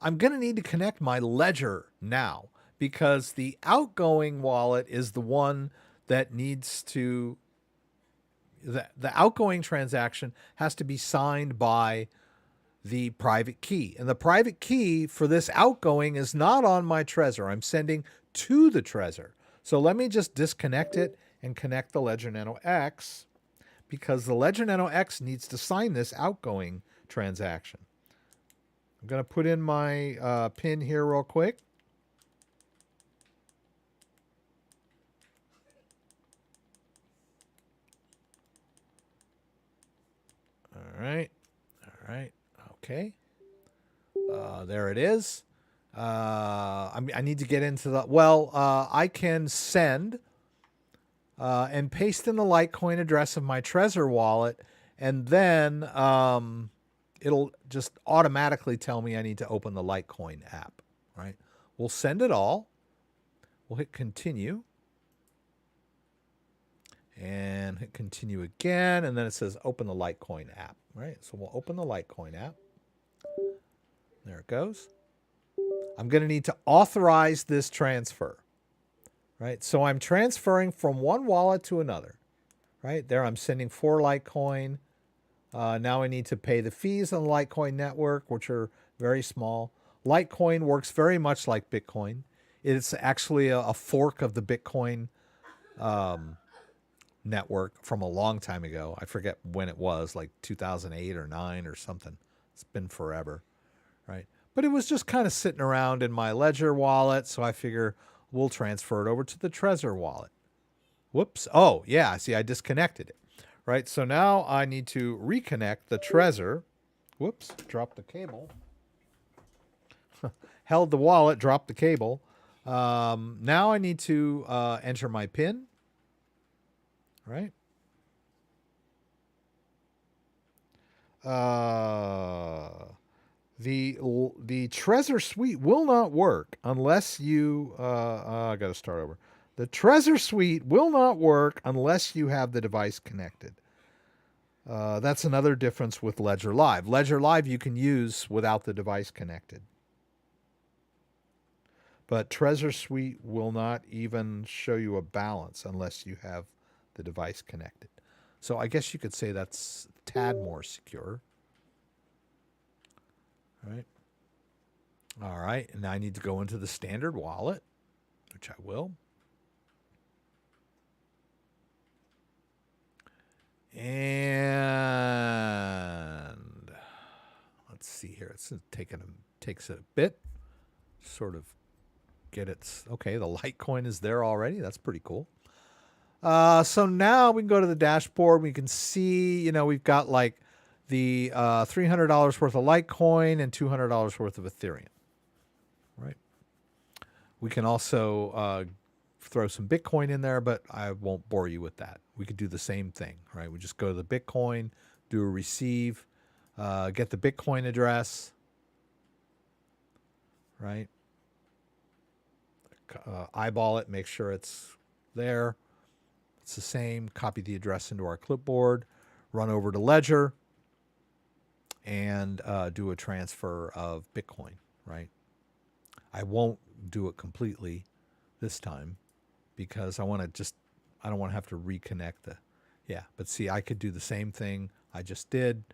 I'm going to need to connect my ledger now because the outgoing wallet is the one that needs to, the outgoing transaction has to be signed by the private key. And the private key for this outgoing is not on my Trezor. I'm sending to the Trezor. So let me just disconnect it and connect the Ledger Nano X because the Ledger Nano X needs to sign this outgoing transaction. I'm going to put in my PIN here real quick. All right. All right. Okay. There it is. I need to get into the, I can send and paste in the Litecoin address of my Trezor wallet, and then it'll just automatically tell me I need to open the Litecoin app, right? We'll send it all. We'll hit continue. And hit continue again, and then it says open the Litecoin app, right? So we'll open the Litecoin app. There it goes. I'm going to need to authorize this transfer, right? So I'm transferring from one wallet to another, right? There I'm sending 4 Litecoin. Now I need to pay the fees on the Litecoin network, which are very small. Litecoin works very much like Bitcoin. It's actually a fork of the Bitcoin network from a long time ago. I forget when it was, like 2008 or 9 or something. It's been forever, right? But it was just kind of sitting around in my Ledger wallet, so I figure we'll transfer it over to the Trezor wallet. Whoops. Oh, yeah, see, I disconnected it, right? So now I need to reconnect the Trezor. Whoops, dropped the cable. Held the wallet, dropped the cable. Now I need to enter my PIN. Right? The Trezor suite will not work unless you I got to start over. The Trezor suite will not work unless you have the device connected. That's another difference with Ledger Live. Ledger Live you can use without the device connected. But Trezor suite will not even show you a balance unless you have the device connected. So I guess you could say that's a tad more secure. All right. And now I need to go into the standard wallet, which I will. And let's see here. It's takes it a bit. Sort of get it. Okay, the Litecoin is there already. That's pretty cool. So now we can go to the dashboard. We can see, we've got like the $300 worth of Litecoin and $200 worth of Ethereum, right? We can also throw some Bitcoin in there, but I won't bore you with that. We could do the same thing, right? We just go to the Bitcoin, do a receive, get the Bitcoin address, right? Eyeball it, make sure it's there. It's the same. Copy the address into our clipboard, run over to Ledger, and do a transfer of Bitcoin, right? I won't do it completely this time because I don't want to have to reconnect but see, I could do the same thing I just did,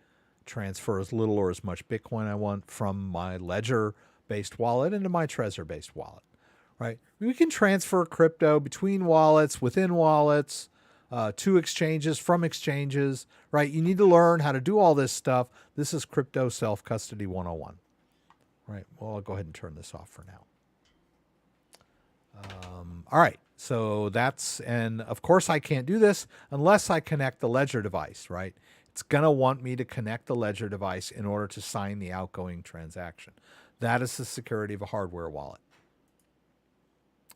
transfer as little or as much Bitcoin I want from my Ledger-based wallet into my Trezor-based wallet, right? We can transfer crypto between wallets, within wallets, to exchanges, from exchanges, right? You need to learn how to do all this stuff. This is Crypto Self-Custody 101, right? Well, I'll go ahead and turn this off for now. All right, so and of course I can't do this unless I connect the Ledger device, right? It's going to want me to connect the Ledger device in order to sign the outgoing transaction. That is the security of a hardware wallet.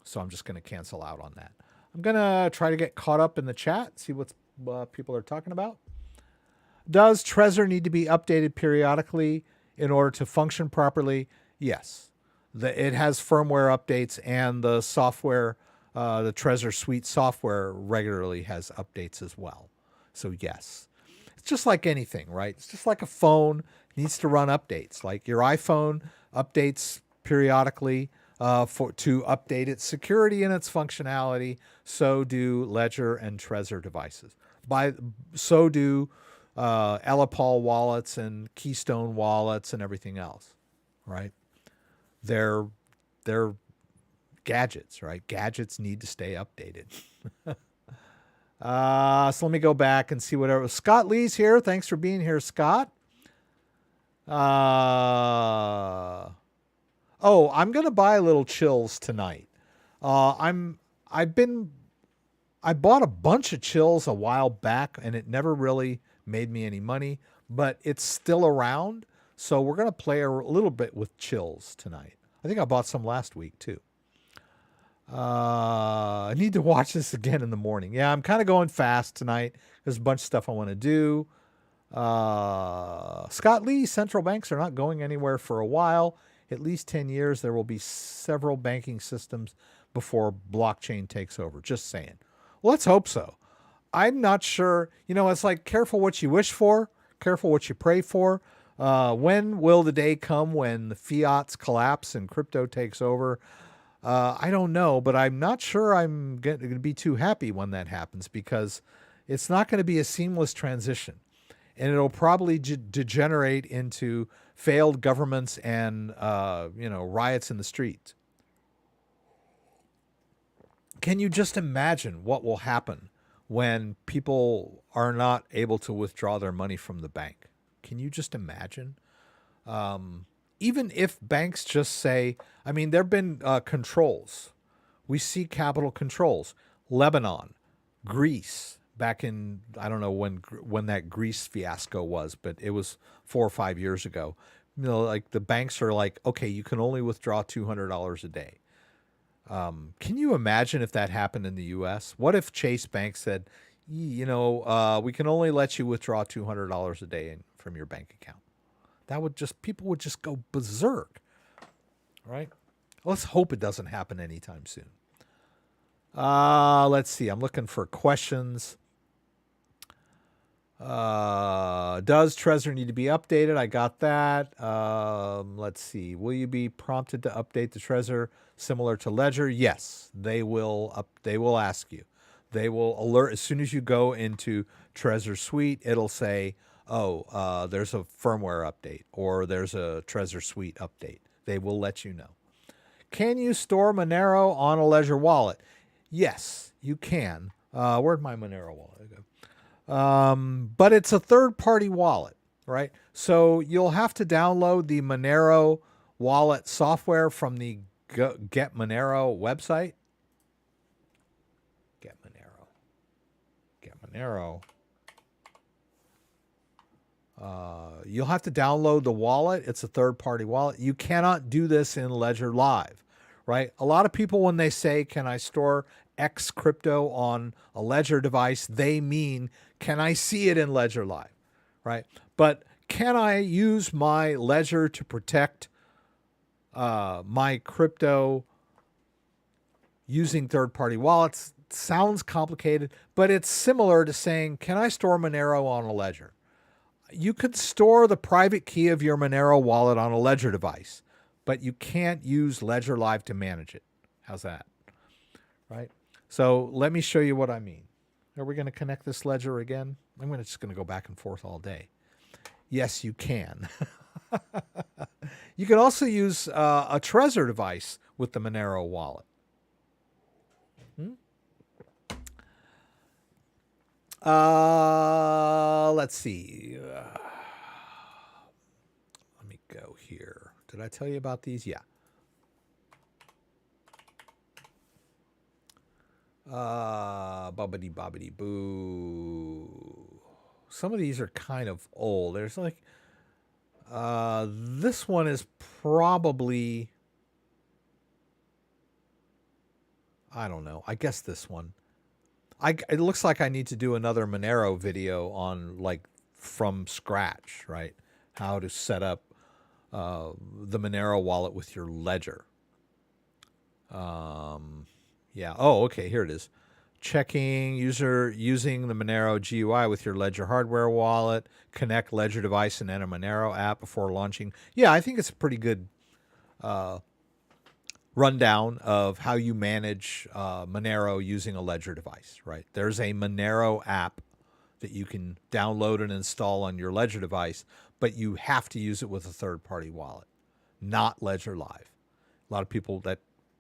So I'm just going to cancel out on that. I'm going to try to get caught up in the chat, see what people are talking about. Does Trezor need to be updated periodically in order to function properly? Yes. It has firmware updates, and the software, the Trezor Suite software regularly has updates as well. So yes. It's just like anything, right? It's just like a phone needs to run updates. Like your iPhone updates periodically to update its security and its functionality. So do Ledger and Trezor devices. So do Uphold wallets and Keystone wallets and everything else, right? They're gadgets, right? Gadgets need to stay updated. So let me go back and see whatever. Scott Lee's here. Thanks for being here, Scott. I'm going to buy a little Chiliz tonight. I bought a bunch of Chiliz a while back and it never really made me any money, but it's still around. So we're going to play a little bit with Chiliz tonight. I think I bought some last week too. I need to watch this again in the morning. Yeah, I'm kind of going fast tonight. There's a bunch of stuff I want to do. Scott Lee, central banks are not going anywhere for a while. At least 10 years, there will be several banking systems before blockchain takes over. Just saying. Well, let's hope so. I'm not sure. It's like careful what you wish for, careful what you pray for. When will the day come when the fiats collapse and crypto takes over? I don't know, but I'm not sure I'm going to be too happy when that happens because it's not going to be a seamless transition. And it'll probably degenerate into failed governments and, riots in the streets. Can you just imagine what will happen when people are not able to withdraw their money from the bank? Can you just imagine? Even if banks just say, there have been controls. We see capital controls. Lebanon, Greece, back in, I don't know when that Greece fiasco was, but it was 4 or 5 years ago. Like the banks are like, okay, you can only withdraw $200 a day. Can you imagine if that happened in the U.S.? What if Chase Bank said, we can only let you withdraw $200 a day from your bank account? People would just go berserk, right? Let's hope it doesn't happen anytime soon. Let's see. I'm looking for questions. Does Trezor need to be updated? I got that. Let's see. Will you be prompted to update the Trezor similar to Ledger? Yes, they will. They will ask you. They will alert as soon as you go into Trezor Suite. It'll say, there's a firmware update or there's a Trezor Suite update. They will let you know. Can you store Monero on a Ledger wallet? Yes, you can. Where'd my Monero wallet go? But it's a third-party wallet, right? So you'll have to download the Monero wallet software from the Get Monero website. Get Monero. You'll have to download the wallet. It's a third-party wallet. You cannot do this in Ledger Live, right? A lot of people, when they say, can I store X crypto on a Ledger device, they mean, can I see it in Ledger Live, right? But can I use my ledger to protect my crypto using third-party wallets? Sounds complicated, but it's similar to saying, can I store Monero on a ledger? You could store the private key of your Monero wallet on a ledger device, but you can't use Ledger Live to manage it. How's that? Right? So let me show you what I mean. Are we going to connect this ledger again? I'm just going to go back and forth all day. Yes, you can. You can also use a Trezor device with the Monero wallet. Let's see. Let me go here. Did I tell you about these? Yeah. Bobbity bobbity boo. Some of these are kind of old. There's like, this one is probably, I don't know. I guess this one. It looks like I need to do another Monero video on like from scratch, right? How to set up the Monero wallet with your ledger. Yeah. Oh, okay. Here it is. Checking user using the Monero GUI with your Ledger hardware wallet. Connect Ledger device and enter Monero app before launching. Yeah, I think it's a pretty good rundown of how you manage Monero using a Ledger device, right? There's a Monero app that you can download and install on your Ledger device, but you have to use it with a third-party wallet, not Ledger Live. A lot of people, that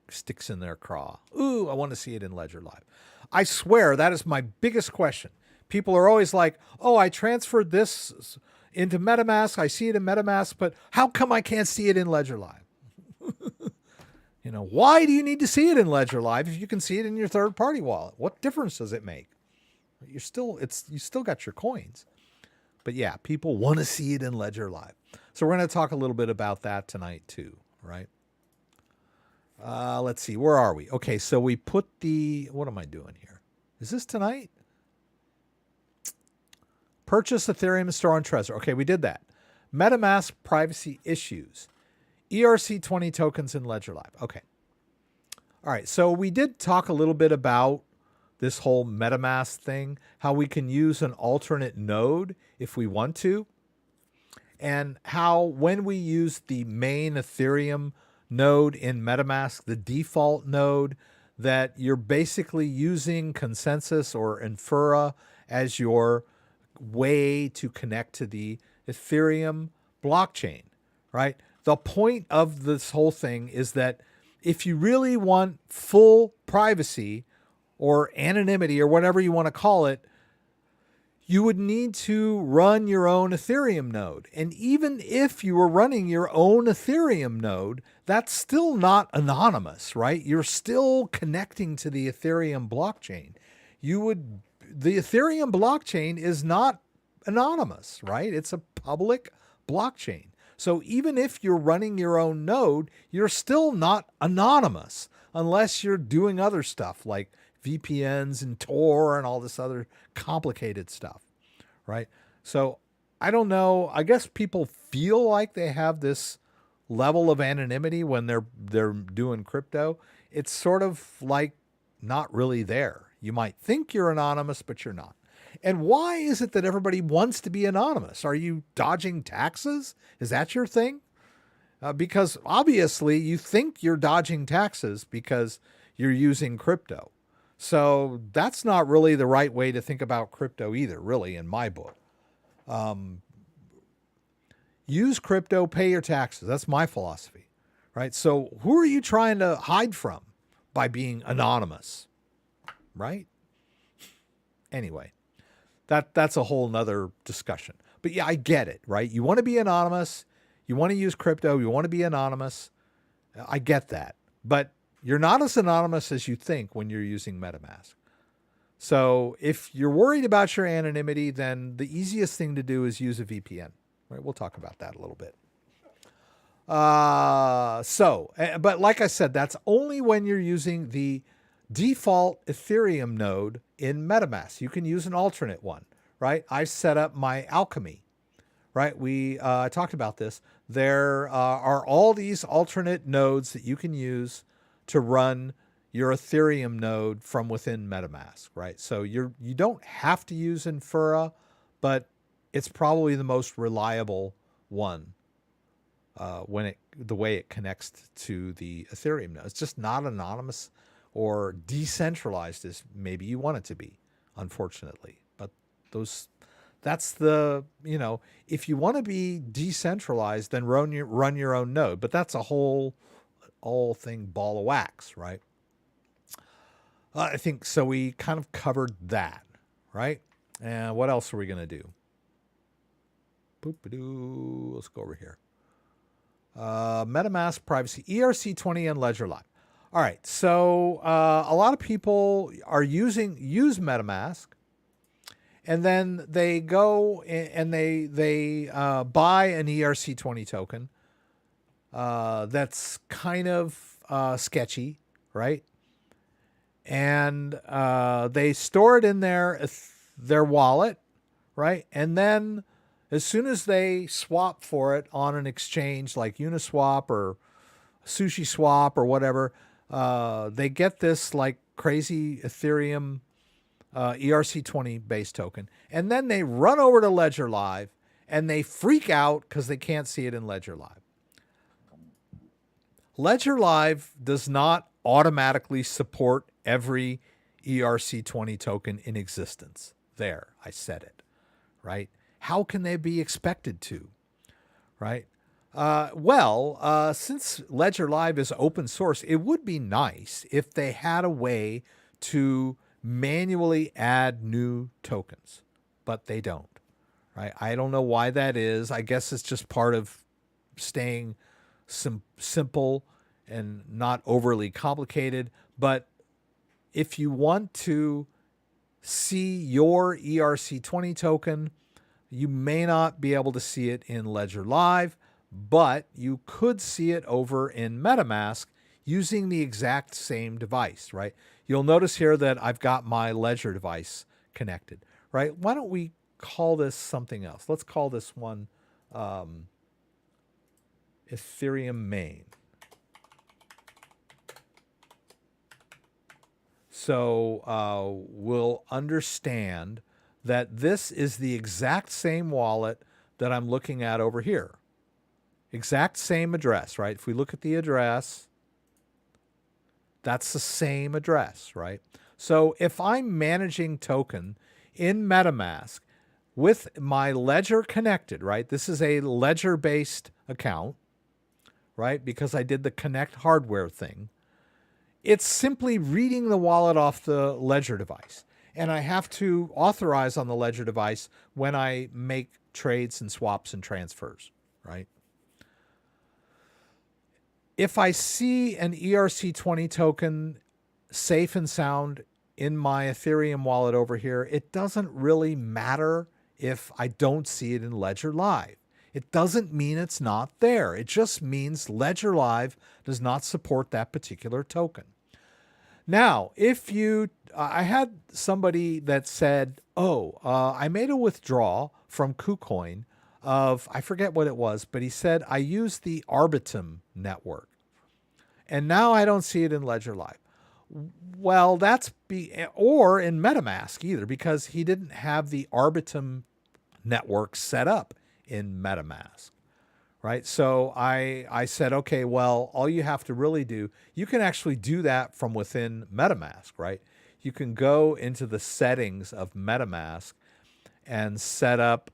sticks in their craw. Ooh, I want to see it in Ledger Live. I swear that is my biggest question. People are always like, oh, I transferred this into MetaMask. I see it in MetaMask, but how come I can't see it in Ledger Live? You know, why do you need to see it in Ledger Live if you can see it in your third-party wallet? What difference does it make? You still got your coins. But yeah, people want to see it in Ledger Live. So we're going to talk a little bit about that tonight too, right? Let's see, where are we? Okay, so we put what am I doing here? Is this tonight? Purchase Ethereum and store on Trezor. Okay, we did that. MetaMask privacy issues. ERC20 tokens in Ledger Live. Okay. All right, so we did talk a little bit about this whole MetaMask thing, how we can use an alternate node if we want to, and how when we use the main Ethereum node in MetaMask, the default node, that you're basically using consensus or Infura as your way to connect to the Ethereum blockchain, right? The point of this whole thing is that if you really want full privacy or anonymity or whatever you want to call it, you would need to run your own Ethereum node. And even if you were running your own Ethereum node, that's still not anonymous, right? You're still connecting to the Ethereum blockchain. The Ethereum blockchain is not anonymous, right? It's a public blockchain. So even if you're running your own node, you're still not anonymous unless you're doing other stuff like VPNs and Tor and all this other complicated stuff, right? So I don't know. I guess people feel like they have this level of anonymity when they're doing crypto. It's sort of like not really there. You might think you're anonymous, but you're not. And why is it that everybody wants to be anonymous? Are you dodging taxes? Is that your thing? Because obviously you think you're dodging taxes because you're using crypto. So that's not really the right way to think about crypto either, really, in my book. Use crypto, pay your taxes. That's my philosophy, right? So who are you trying to hide from by being anonymous, right? Anyway, that's a whole nother discussion. But yeah, I get it, right? You want to be anonymous. You want to use crypto. You want to be anonymous. I get that. But you're not as anonymous as you think when you're using MetaMask. So if you're worried about your anonymity, then the easiest thing to do is use a VPN. Right? We'll talk about that a little bit. But like I said, that's only when you're using the default Ethereum node in MetaMask. You can use an alternate one, right? I set up my Alchemy right? I talked about this. There are all these alternate nodes that you can use to run your Ethereum node from within MetaMask, right? So you don't have to use Infura, but it's probably the most reliable one the way it connects to the Ethereum node. It's just not anonymous or decentralized as maybe you want it to be, unfortunately. But that's the, if you want to be decentralized, then run your own node. But that's a whole thing ball of wax, right? I think so. We kind of covered that, right? And what else are we going to do? Boop-a-doo. Let's go over here. MetaMask privacy, ERC20 and Ledger Live. All right. So a lot of people are use MetaMask, and then they go and they buy an ERC20 token. That's kind of sketchy, right? And they store it in their wallet, right? And then as soon as they swap for it on an exchange like Uniswap or SushiSwap or whatever, they get this like crazy Ethereum ERC20 based token. And then they run over to Ledger Live and they freak out because they can't see it in Ledger Live. Ledger Live does not automatically support every ERC20 token in existence. There, I said it, right? How can they be expected to, right? Since Ledger Live is open source, it would be nice if they had a way to manually add new tokens, but they don't, right? I don't know why that is. I guess it's just part of staying simple and not overly complicated. But if you want to see your ERC20 token, you may not be able to see it in Ledger Live, but you could see it over in MetaMask using the exact same device, right? You'll notice here that I've got my Ledger device connected, right? Why don't we call this something else? Let's call this one Ethereum main. So we'll understand that this is the exact same wallet that I'm looking at over here. Exact same address, right? If we look at the address, that's the same address, right? So if I'm managing token in MetaMask with my Ledger connected, right? This is a Ledger-based account, right? Because I did the connect hardware thing. It's simply reading the wallet off the Ledger device. And I have to authorize on the Ledger device when I make trades and swaps and transfers, right? If I see an ERC20 token safe and sound in my Ethereum wallet over here, it doesn't really matter if I don't see it in Ledger Live. It doesn't mean it's not there. It just means Ledger Live does not support that particular token. Now, I had somebody that said, I made a withdrawal from Kucoin of, I forget what it was, but he said, I used the Arbitrum network. And now I don't see it in Ledger Live. Well, or in MetaMask either, because he didn't have the Arbitrum network set up in MetaMask, right? So I said, okay, well, all you have to really do, you can actually do that from within MetaMask, right? You can go into the settings of MetaMask and set up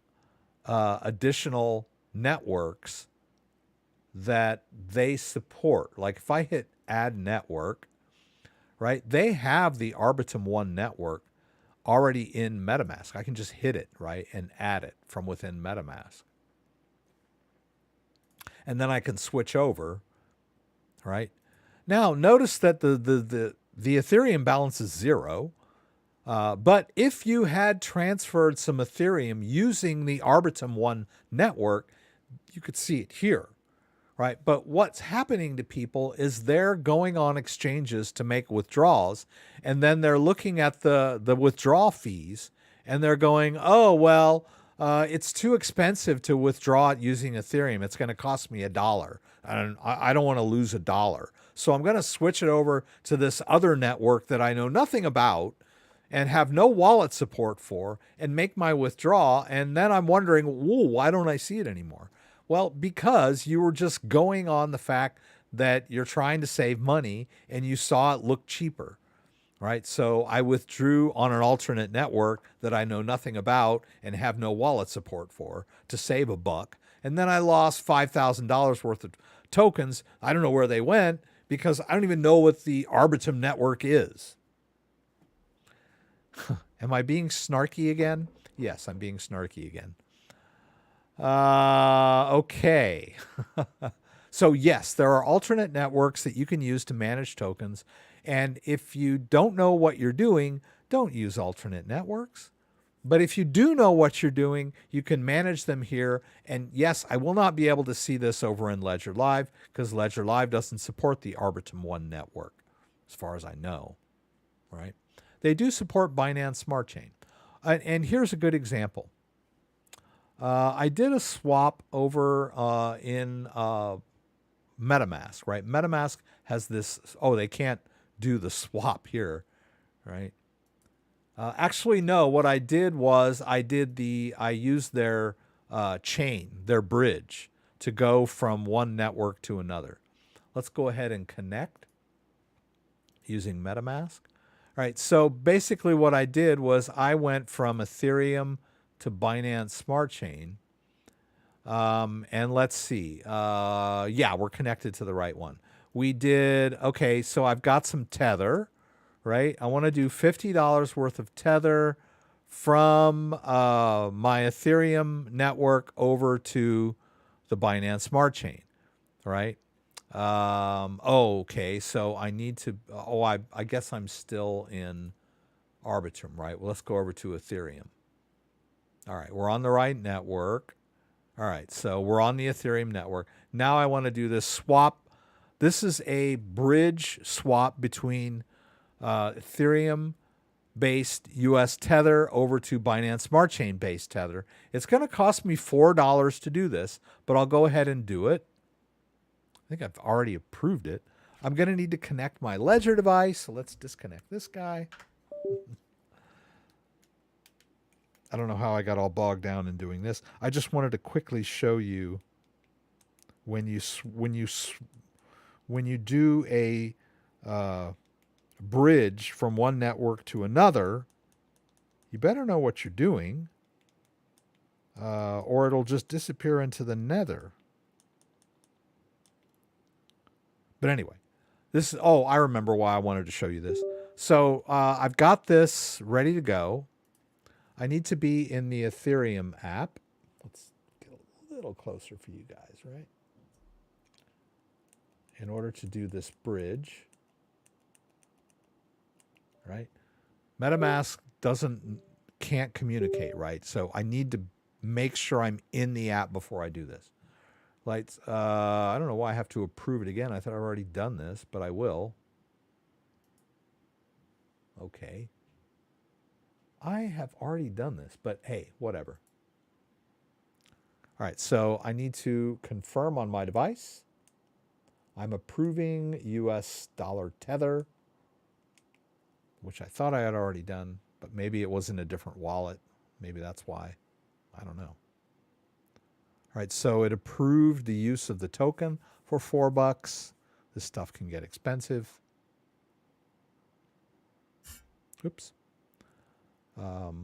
additional networks that they support. Like if I hit add network, right? They have the Arbitrum 1 network already in MetaMask. I can just hit it, right? And add it from within MetaMask. And then I can switch over, right? Now, notice that the Ethereum balance is 0. But if you had transferred some Ethereum using the Arbitrum 1 network, you could see it here, right? But what's happening to people is they're going on exchanges to make withdrawals, and then they're looking at the withdrawal fees, and they're going, oh, well, It's too expensive to withdraw it using Ethereum. It's going to cost me $1. And I don't want to lose $1. So I'm going to switch it over to this other network that I know nothing about and have no wallet support for and make my withdrawal. And then I'm wondering, whoa, why don't I see it anymore? Well, because you were just going on the fact that you're trying to save money and you saw it look cheaper. Right. So I withdrew on an alternate network that I know nothing about and have no wallet support for to save $1. And then I lost $5,000 worth of tokens. I don't know where they went because I don't even know what the Arbitrum network is. Am I being snarky again? Yes, I'm being snarky again. Okay. So yes, there are alternate networks that you can use to manage tokens. And if you don't know what you're doing, don't use alternate networks. But if you do know what you're doing, you can manage them here. And yes, I will not be able to see this over in Ledger Live because Ledger Live doesn't support the Arbitrum 1 network, as far as I know, right? They do support Binance Smart Chain. And here's a good example. I did a swap over in MetaMask, right? MetaMask has this, oh, they can't do the swap here, right? Actually, no, what I did was I used their chain, their bridge to go from one network to another. Let's go ahead and connect using MetaMask. All right, so basically what I did was I went from Ethereum to Binance Smart Chain. And let's see. Yeah, we're connected to the right one. We did, okay, so I've got some Tether, right? I want to do $50 worth of Tether from my Ethereum network over to the Binance Smart Chain, right? Okay, so I need to, I guess I'm still in Arbitrum, right? Well, let's go over to Ethereum. All right, we're on the right network. All right, so we're on the Ethereum network. Now I want to do this swap. This is a bridge swap between Ethereum-based US Tether over to Binance Smart Chain-based Tether. It's going to cost me $4 to do this, but I'll go ahead and do it. I think I've already approved it. I'm going to need to connect my Ledger device, so let's disconnect this guy. I don't know how I got all bogged down in doing this. I just wanted to quickly show you when you do a bridge from one network to another, you better know what you're doing, or it'll just disappear into the nether. But anyway, this is, oh, I remember why I wanted to show you this. So I've got this ready to go. I need to be in the Ethereum app. Let's get a little closer for you guys, right? In order to do this bridge, right? MetaMask can't communicate, right? So I need to make sure I'm in the app before I do this. Like, I don't know why I have to approve it again. I thought I'd already done this, but I will. Okay. I have already done this, but hey, whatever. All right, so I need to confirm on my device. I'm approving US dollar Tether, which I thought I had already done, but maybe it was in a different wallet. Maybe that's why. I don't know. All right, so it approved the use of the token for $4. This stuff can get expensive. Oops. All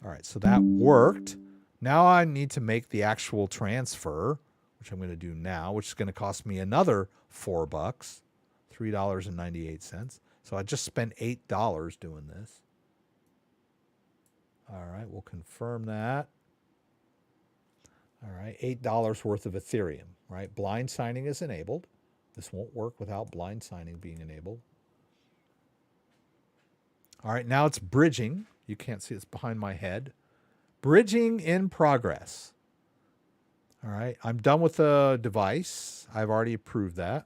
right, so that worked. Now I need to make the actual transfer, which I'm going to do now, which is going to cost me another $4, $3.98. So I just spent $8 doing this. All right, we'll confirm that. All right, $8 worth of Ethereum, right? Blind signing is enabled. This won't work without blind signing being enabled. All right, now it's bridging. You can't see it's behind my head. Bridging in progress. All right, I'm done with the device. I've already approved that.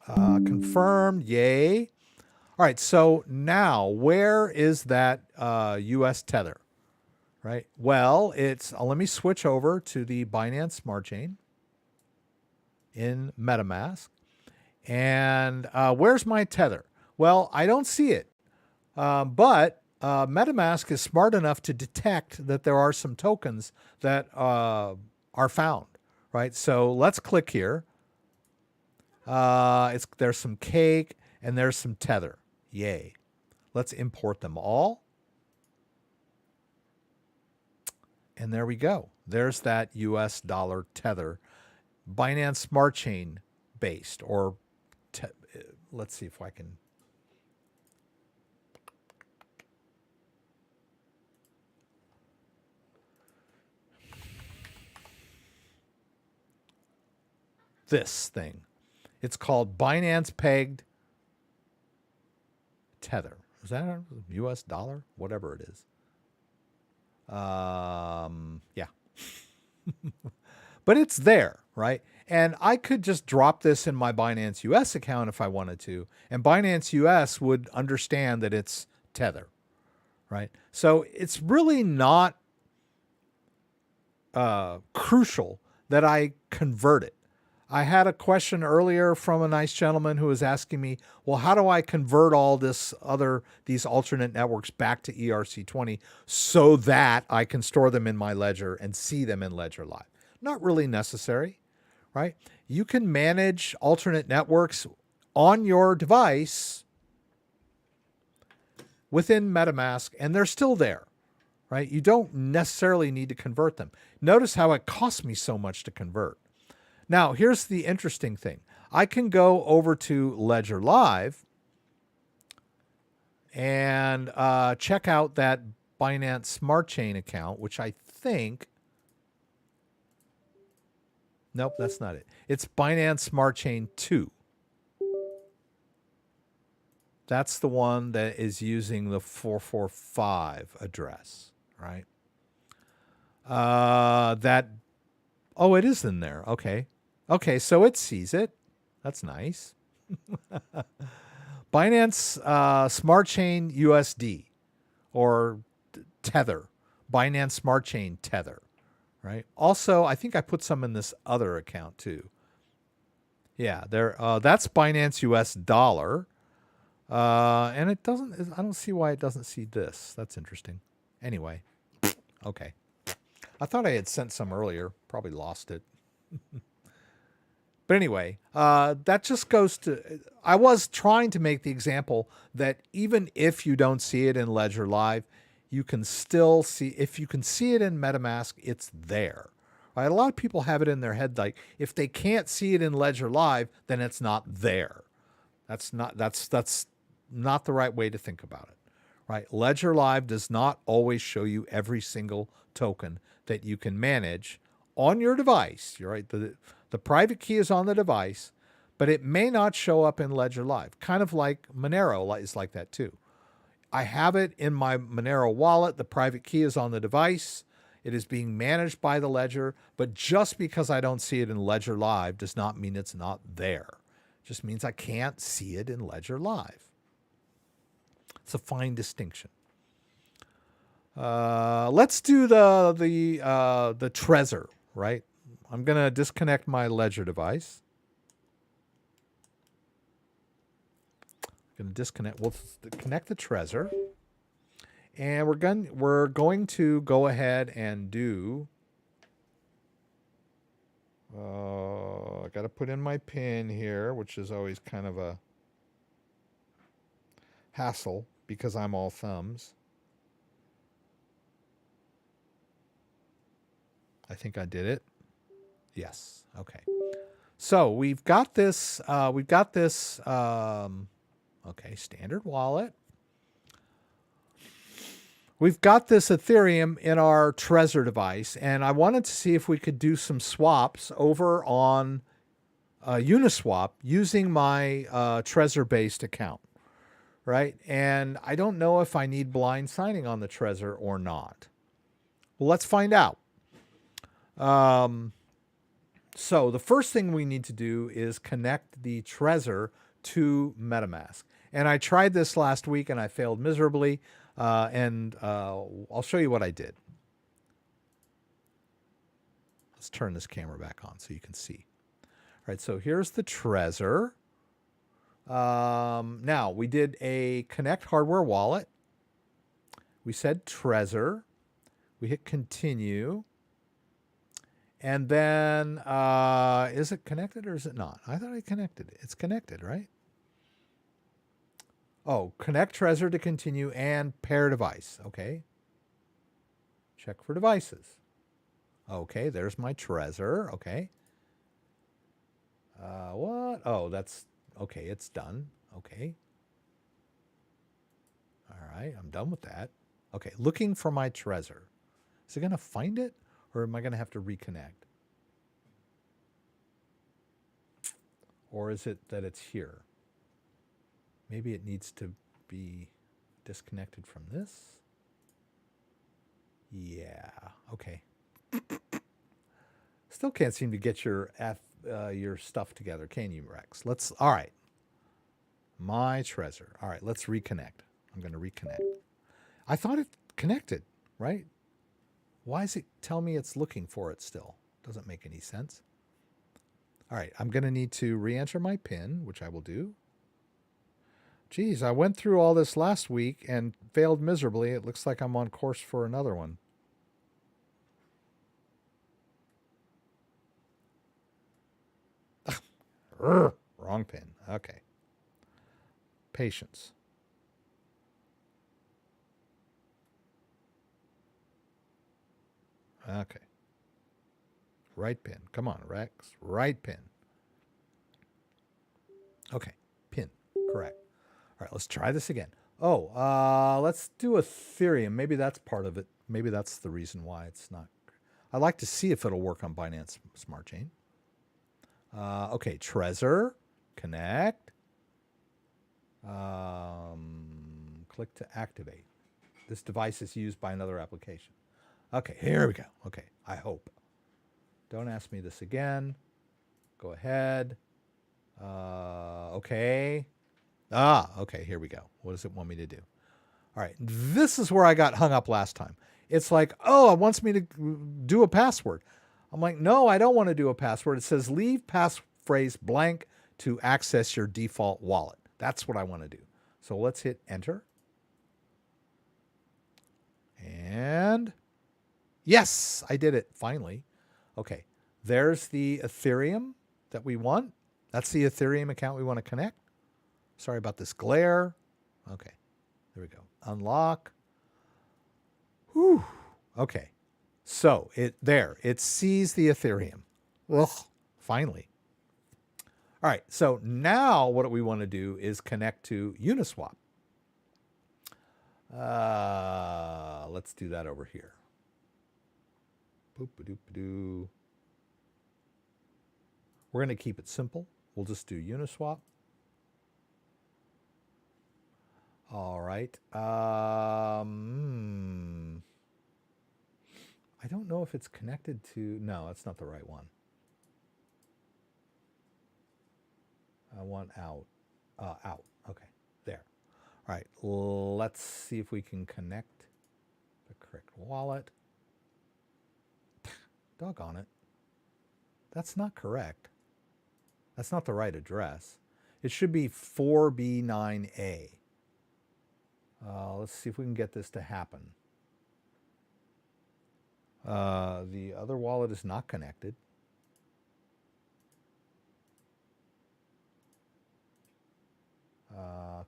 Confirmed, yay. All right, so now where is that US tether, right? Well, it's, let me switch over to the Binance Smart Chain in MetaMask. And where's my tether? Well, I don't see it, but MetaMask is smart enough to detect that there are some tokens that are found, right? So let's click here. There's some cake and there's some tether. Yay. Let's import them all. And there we go. There's that US dollar tether, Binance Smart Chain based, or let's see if I can. This thing. It's called Binance Pegged Tether. Is that a US dollar? Whatever it is. Yeah. But it's there, right? And I could just drop this in my Binance US account if I wanted to, and Binance US would understand that it's Tether, right? So it's really not crucial that I convert it. I had a question earlier from a nice gentleman who was asking me, well, how do I convert all these alternate networks back to ERC20 so that I can store them in my ledger and see them in Ledger Live? Not really necessary, right? You can manage alternate networks on your device within MetaMask, and they're still there, right? You don't necessarily need to convert them. Notice how it costs me so much to convert. Now, here's the interesting thing. I can go over to Ledger Live and check out that Binance Smart Chain account, which I think... Nope, that's not it. It's Binance Smart Chain 2. That's the one that is using the 445 address, right? Oh, it is in there. Okay. Okay, so it sees it. That's nice. Binance Smart Chain USD, or Tether. Binance Smart Chain Tether, right? Also, I think I put some in this other account too. Yeah, there. That's Binance US dollar, and it doesn't. I don't see why it doesn't see this. That's interesting. Anyway, okay. I thought I had sent some earlier. Probably lost it. But anyway, that just goes to, I was trying to make the example that even if you don't see it in Ledger Live, you can still see, if you can see it in MetaMask, it's there. Right? A lot of people have it in their head like, if they can't see it in Ledger Live, then it's not there. That's not the right way to think about it. Right? Ledger Live does not always show you every single token that you can manage on your device. You're right. The private key is on the device, but it may not show up in Ledger Live. Kind of like Monero is like that too. I have it in my Monero wallet. The private key is on the device. It is being managed by the ledger, but just because I don't see it in Ledger Live does not mean it's not there. It just means I can't see it in Ledger Live. It's a fine distinction. Let's do the Trezor, right? I'm going to disconnect my Ledger device. I'm going to disconnect. We'll connect the Trezor. And we're going to go ahead and do... I got to put in my PIN here, which is always kind of a hassle because I'm all thumbs. I think I did it. Yes. Okay. So we've got this. Okay, standard wallet. We've got this Ethereum in our Trezor device, and I wanted to see if we could do some swaps over on Uniswap using my Trezor-based account, right? And I don't know if I need blind signing on the Trezor or not. Well, let's find out. So the first thing we need to do is connect the Trezor to MetaMask. And I tried this last week and I failed miserably. I'll show you what I did. Let's turn this camera back on so you can see. All right, so here's the Trezor. Now, we did a connect hardware wallet. We said Trezor. We hit continue. And then, is it connected or is it not? I thought I connected it. It's connected, right? Oh, connect Trezor to continue and pair device. Okay. Check for devices. Okay, there's my Trezor. Okay. What? Oh, that's, okay, it's done. Okay. All right, I'm done with that. Okay, looking for my Trezor. Is it going to find it or am I going to have to reconnect? Or is it that it's here? Maybe it needs to be disconnected from this. Yeah, okay. Still can't seem to get your stuff together, can you, Rex? All right. My Trezor. All right, let's reconnect. I'm going to reconnect. I thought it connected, right? Why does it tell me it's looking for it still? Doesn't make any sense. All right, I'm going to need to re-enter my PIN, which I will do. Geez, I went through all this last week and failed miserably. It looks like I'm on course for another one. Wrong PIN. Okay. Patience. Okay. Right PIN. Come on, Rex. Right PIN. Okay. PIN. Correct. All right, let's try this again. Oh, let's do Ethereum. Maybe that's part of it. Maybe that's the reason why it's not. I'd like to see if it'll work on Binance Smart Chain. Okay, Trezor. Connect. Click to activate. This device is used by another application. Okay, here we go. Okay, I hope. Don't ask me this again. Go ahead. Okay. Okay, here we go. What does it want me to do? All right, this is where I got hung up last time. It's like, oh, it wants me to do a password. I'm like, no, I don't want to do a password. It says leave passphrase blank to access your default wallet. That's what I want to do. So let's hit enter. And yes, I did it finally. Okay, there's the Ethereum that we want. That's the Ethereum account we want to connect. Sorry about this glare. Okay, there we go. Unlock. Whew. Okay, so it sees the Ethereum. Ugh, finally. All right, so now what we want to do is connect to Uniswap. Let's do that over here. Boop-a-doop-a-doo. We're going to keep it simple. We'll just do Uniswap. All right. I don't know if it's connected to... No, that's not the right one. I want out. Out. Okay, there. All right, let's see if we can connect the correct wallet. Doggone it. That's not correct. That's not the right address. It should be 4B9A. Let's see if we can get this to happen. The other wallet is not connected.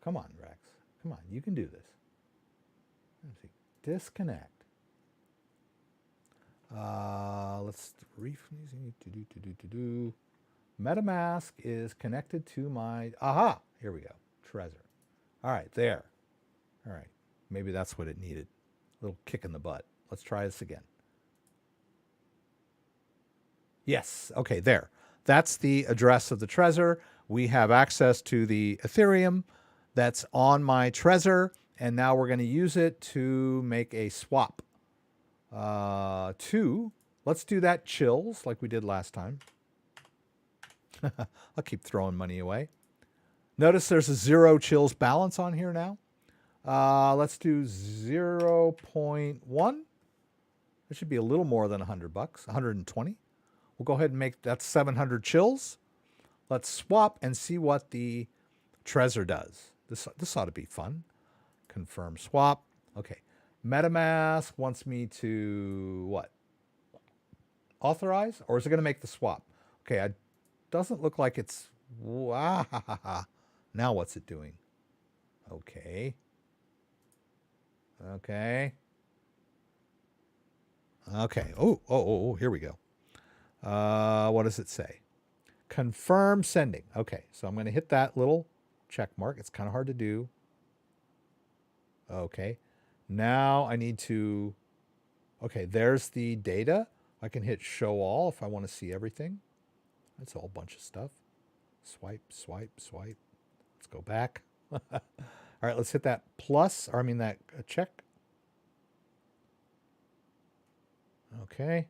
Come on, Rex. Come on, you can do this. Let's see. Disconnect. Let's MetaMask is connected to my... Aha! Here we go. Trezor. All right, there. All right. Maybe that's what it needed. A little kick in the butt. Let's try this again. Yes. Okay, there. That's the address of the Trezor. We have access to the Ethereum that's on my Trezor, and now we're going to use it to make a swap. Let's do that Chiliz like we did last time. I'll keep throwing money away. Notice there's a 0 Chiliz balance on here now. Let's do 0.1. It should be a little more than $100, 120. We'll go ahead and make that 700 Chiliz. Let's swap and see what the Trezor does. This ought to be fun. Confirm swap. Okay. MetaMask wants me to what? Authorize? Or is it going to make the swap? Okay, it doesn't look like it's... Now what's it doing? Okay. Okay. Okay. Oh, here we go. What does it say? Confirm sending. Okay, so I'm going to hit that little check mark. It's kind of hard to do. Okay. Now I need to... Okay, there's the data. I can hit show all if I want to see everything. That's a whole bunch of stuff. Swipe, swipe, swipe. Let's go back. All right, let's hit that plus, or I mean that check. Okay.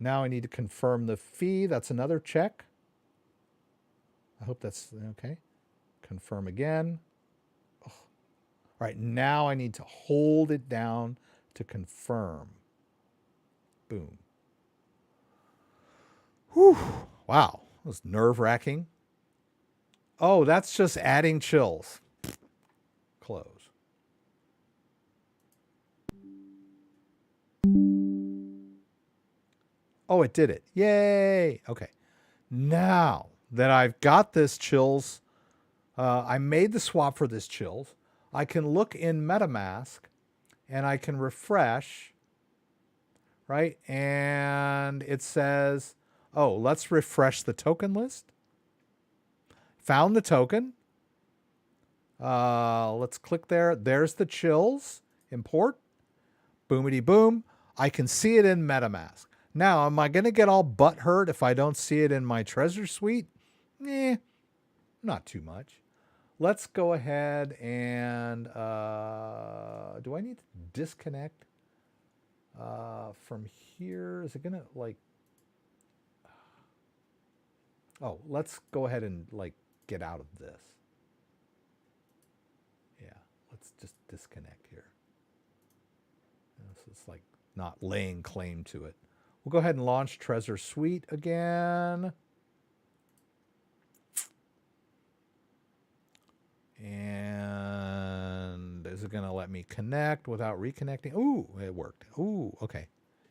Now I need to confirm the fee. That's another check. I hope that's okay. Confirm again. Oh. All right, now I need to hold it down to confirm. Boom. Whew. Wow, that was nerve-wracking. Oh, that's just adding chills. Close. Oh, it did it. Yay. Okay. Now that I've got this Chiliz, I made the swap for this Chiliz. I can look in MetaMask and I can refresh, right? And it says, oh, let's refresh the token list. Found the token. Let's click there. There's the Chiliz. Import. Boomity boom. I can see it in MetaMask. Now, am I going to get all butthurt if I don't see it in my Trezor suite? Not too much. Let's go ahead and... do I need to disconnect from here? Is it going to, like... Oh, let's go ahead and, like, get out of this. Yeah, let's just disconnect here. So it's, like, not laying claim to it. We'll go ahead and launch Trezor Suite again. And is it going to let me connect without reconnecting? Ooh, it worked. Ooh, okay.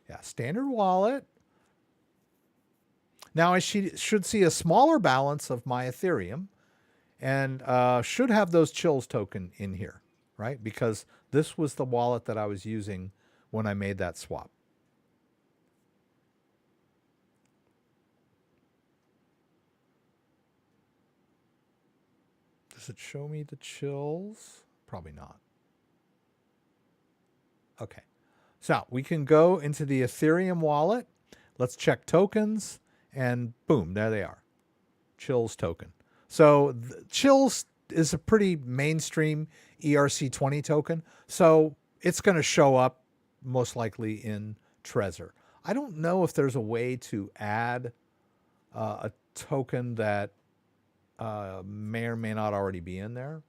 Yeah, standard wallet. Now I should see a smaller balance of my Ethereum and should have those Chiliz token in here, right? Because this was the wallet that I was using when I made that swap. Does it show me the Chiliz? Probably not. Okay. So we can go into the Ethereum wallet. Let's check tokens. And boom, there they are. Chiliz token. So Chiliz is a pretty mainstream ERC20 token. So it's going to show up most likely in Trezor. I don't know if there's a way to add a token that may or may not already be in there.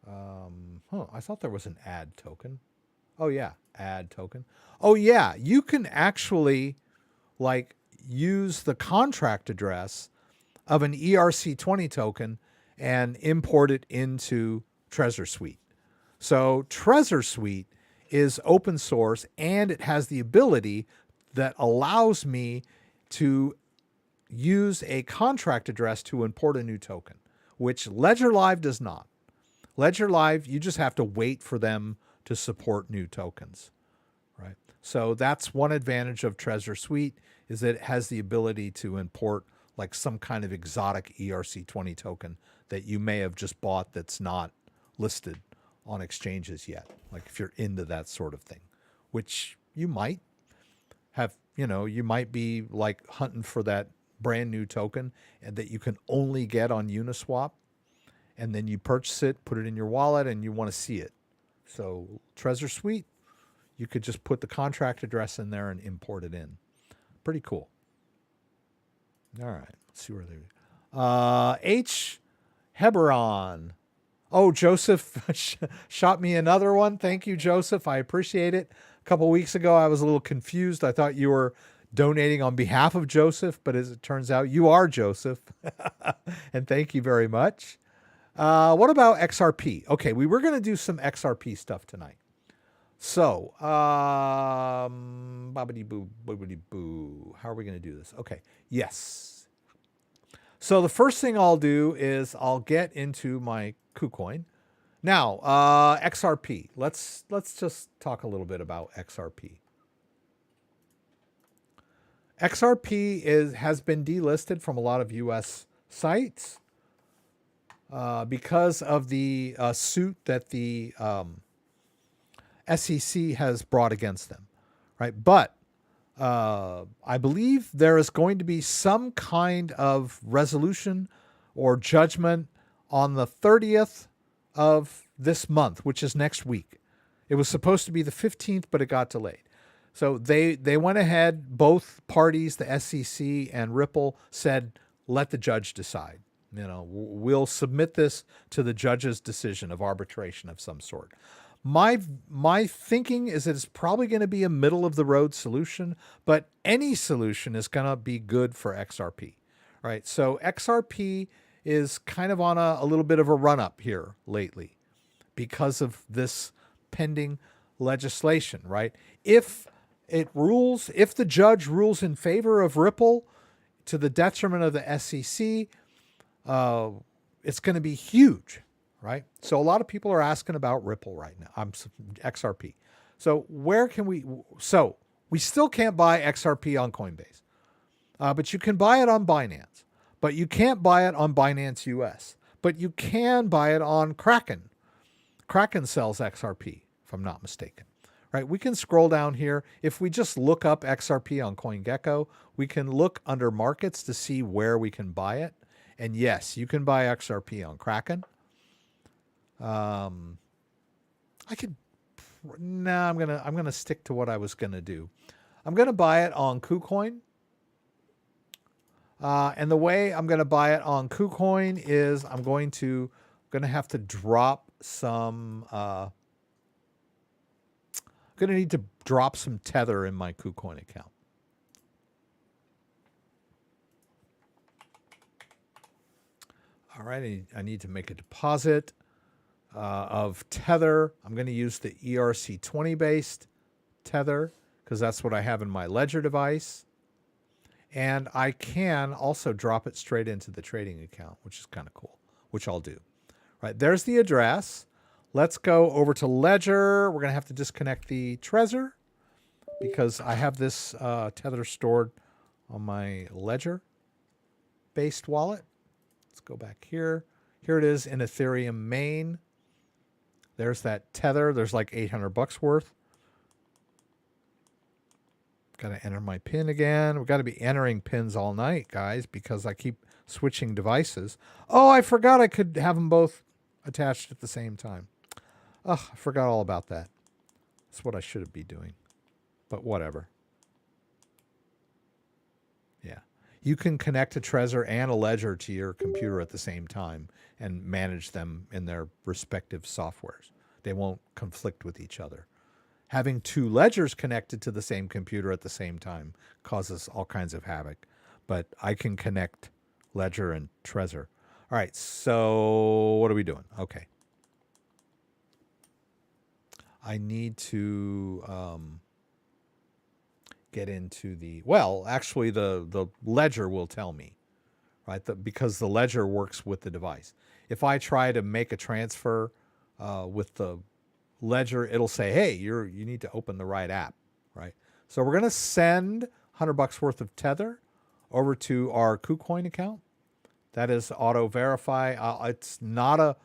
I thought there was an add token. Oh yeah, add token. Oh yeah, you can actually like use the contract address of an ERC20 token and import it into Trezor Suite. So Trezor Suite is open source and it has the ability that allows me to use a contract address to import a new token, which Ledger Live does not. Ledger Live, you just have to wait for them to support new tokens, right? So that's one advantage of Trezor Suite is that it has the ability to import like some kind of exotic ERC20 token that you may have just bought that's not listed on exchanges yet. Like if you're into that sort of thing, which you might have, you might be like hunting for that brand new token and that you can only get on Uniswap. And then you purchase it, put it in your wallet, and you want to see it. So Trezor Suite, you could just put the contract address in there and import it in. Pretty cool. All right, let's see where they... HBAR. Oh, Joseph shot me another one. Thank you, Joseph. I appreciate it. A couple weeks ago, I was a little confused. I thought you were donating on behalf of Joseph, but as it turns out, you are Joseph. And thank you very much. What about XRP? Okay, we were going to do some XRP stuff tonight. So, bobbity boo, boobity boo. How are we going to do this? Okay, yes. So the first thing I'll do is I'll get into my Kucoin. Now, XRP. Let's just talk a little bit about XRP. XRP has been delisted from a lot of U.S. sites because of the suit that the SEC has brought against them, right? But I believe there is going to be some kind of resolution or judgment on the 30th of this month, which is next week. It was supposed to be the 15th, but it got delayed. So they went ahead, both parties, the SEC and Ripple, said, let the judge decide. You know, we'll submit this to the judge's decision of arbitration of some sort. My thinking is that it's probably going to be a middle of the road solution, but any solution is going to be good for XRP, right? So XRP is kind of on a little bit of a run up here lately because of this pending legislation, right? If the judge rules in favor of Ripple to the detriment of the SEC, it's going to be huge. Right? So a lot of people are asking about Ripple right now. XRP. So where can we, so we still can't buy XRP on Coinbase, but you can buy it on Binance, but you can't buy it on Binance US, but you can buy it on Kraken. Kraken sells XRP, if I'm not mistaken, right? We can scroll down here. If we just look up XRP on CoinGecko, we can look under markets to see where we can buy it. And yes, you can buy XRP on Kraken. I'm gonna stick to what I was gonna do. I'm gonna buy it on Kucoin. And the way I'm gonna buy it on Kucoin is I'm gonna have to drop some gonna need to drop some Tether in my Kucoin account. All right, I need to make a deposit of Tether. I'm going to use the ERC20-based Tether because that's what I have in my Ledger device. And I can also drop it straight into the trading account, which is kind of cool, which I'll do. Right, there's the address. Let's go over to Ledger. We're going to have to disconnect the Trezor because I have this Tether stored on my Ledger-based wallet. Let's go back here. Here it is in Ethereum main. There's that Tether. There's like $800 worth. Got to enter my PIN again. We've got to be entering PINs all night, guys, because I keep switching devices. Oh, I forgot I could have them both attached at the same time. Oh, I forgot all about that. That's what I should be doing. But whatever. Yeah. You can connect a Trezor and a Ledger to your computer at the same time and manage them in their respective softwares. They won't conflict with each other. Having two ledgers connected to the same computer at the same time causes all kinds of havoc. But I can connect Ledger and Trezor. All right, so what are we doing? Okay. I need to get into the, well, actually the Ledger will tell me, right? Because the Ledger works with the device. If I try to make a transfer with the Ledger, it'll say, hey, you need to open the right app, right? So we're going to send $100 worth of Tether over to our Kucoin account. That is auto verify. It's not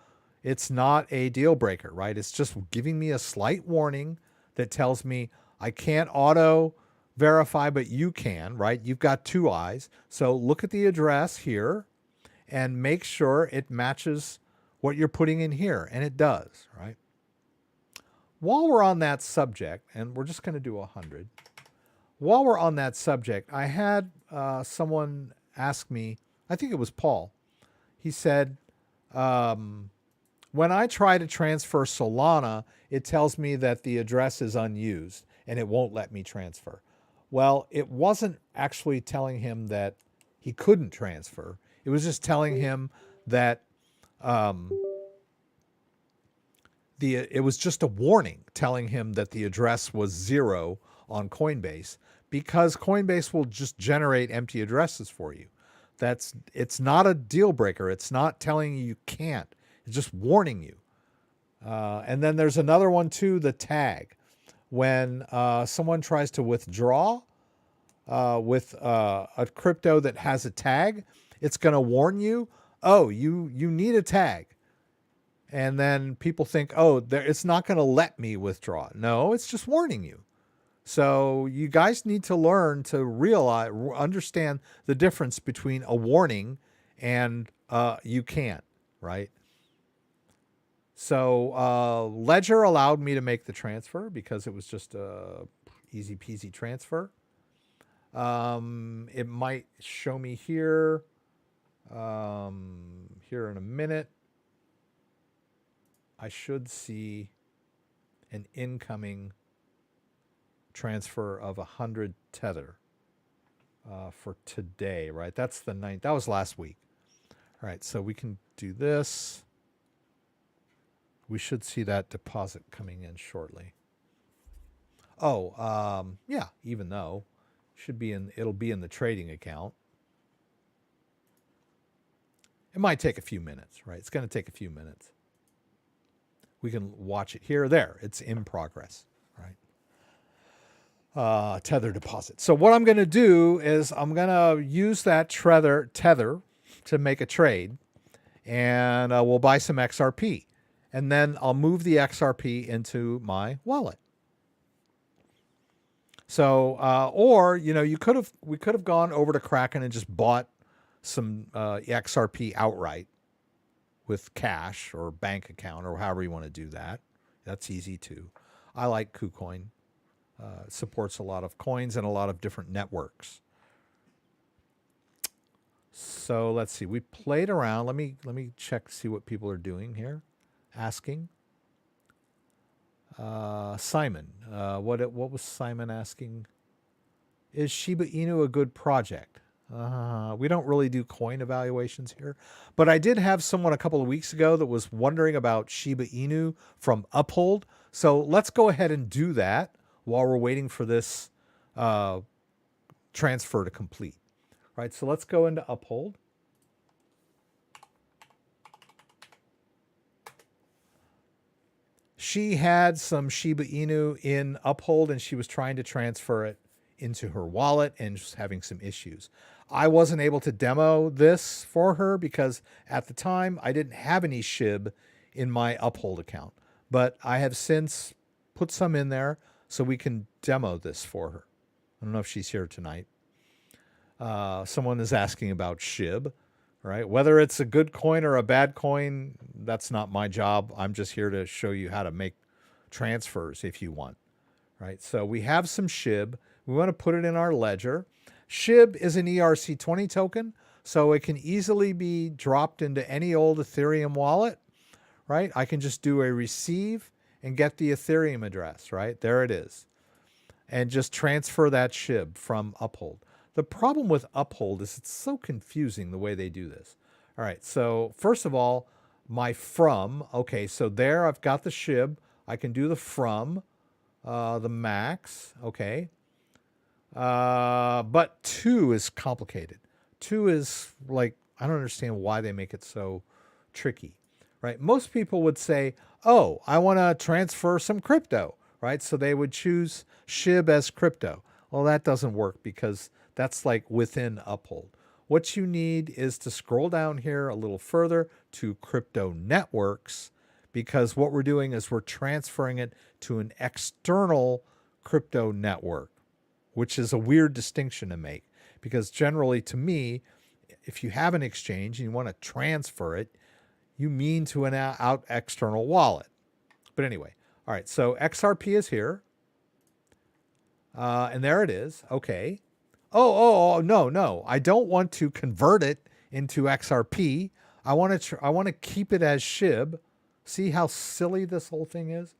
a deal breaker, right? It's just giving me a slight warning that tells me I can't auto verify, but you can, right? You've got two eyes. So look at the address here and make sure it matches what you're putting in here. And it does, right? While we're on that subject, and we're just going to do 100. While we're on that subject, I had someone ask me, I think it was Paul, he said, when I try to transfer Solana, it tells me that the address is unused and it won't let me transfer. Well, it wasn't actually telling him that he couldn't transfer. It was just telling him that it was just a warning telling him that the address was 0 on Coinbase, because Coinbase will just generate empty addresses for you. It's not a deal breaker. It's not telling you can't. It's just warning you. And then there's another one too, the tag. When someone tries to withdraw with a crypto that has a tag, it's going to warn you, oh, you need a tag. And then people think, oh, it's not going to let me withdraw. No, it's just warning you. So you guys need to learn to understand the difference between a warning and you can't, right? So Ledger allowed me to make the transfer because it was just a easy peasy transfer. It might show me here in a minute. I should see an incoming transfer of 100 Tether for today, right? That's the 9th. That was last week. All right, so we can do this. We should see that deposit coming in shortly. Oh, yeah, even though it'll be in the trading account. It might take a few minutes, right? It's going to take a few minutes. We can watch it here. There, it's in progress, right? Tether deposit. So what I'm going to do is I'm going to use that tether to make a trade, and we'll buy some XRP. And then I'll move the XRP into my wallet. So, or, we could have gone over to Kraken and just bought some XRP outright with cash or bank account or however you want to do that. That's easy too. I like Kucoin. It supports a lot of coins and a lot of different networks. So let's see. We played around. Let me check, see what people are doing here. Asking. Simon, what was Simon asking? Is Shiba Inu a good project? We don't really do coin evaluations here, but I did have someone a couple of weeks ago that was wondering about Shiba Inu from Uphold. So let's go ahead and do that while we're waiting for this transfer to complete. Right, so let's go into Uphold. She had some Shiba Inu in Uphold and she was trying to transfer it into her wallet and just having some issues. I wasn't able to demo this for her because at the time I didn't have any SHIB in my Uphold account, but I have since put some in there so we can demo this for her. I don't know if she's here tonight. Someone is asking about SHIB, right? Whether it's a good coin or a bad coin, that's not my job. I'm just here to show you how to make transfers if you want, right? So we have some SHIB. We want to put it in our ledger. SHIB is an ERC20 token, so it can easily be dropped into any old Ethereum wallet, right? I can just do a receive and get the Ethereum address, right? There it is. And just transfer that SHIB from Uphold. The problem with Uphold is it's so confusing the way they do this. All right, so first of all, my from, okay, so there I've got the SHIB. I can do the from, the max, okay. But 2 is complicated. 2 is like, I don't understand why they make it so tricky, right? Most people would say, oh, I want to transfer some crypto, right? So they would choose SHIB as crypto. Well, that doesn't work because that's like within Uphold. What you need is to scroll down here a little further to crypto networks, because what we're doing is we're transferring it to an external crypto network, which is a weird distinction to make, because generally to me, if you have an exchange and you want to transfer it, you mean to an out external wallet. But anyway, all right, so XRP is here. And there it is. Okay. Oh, no. I don't want to convert it into XRP. I want to keep it as SHIB. See how silly this whole thing is?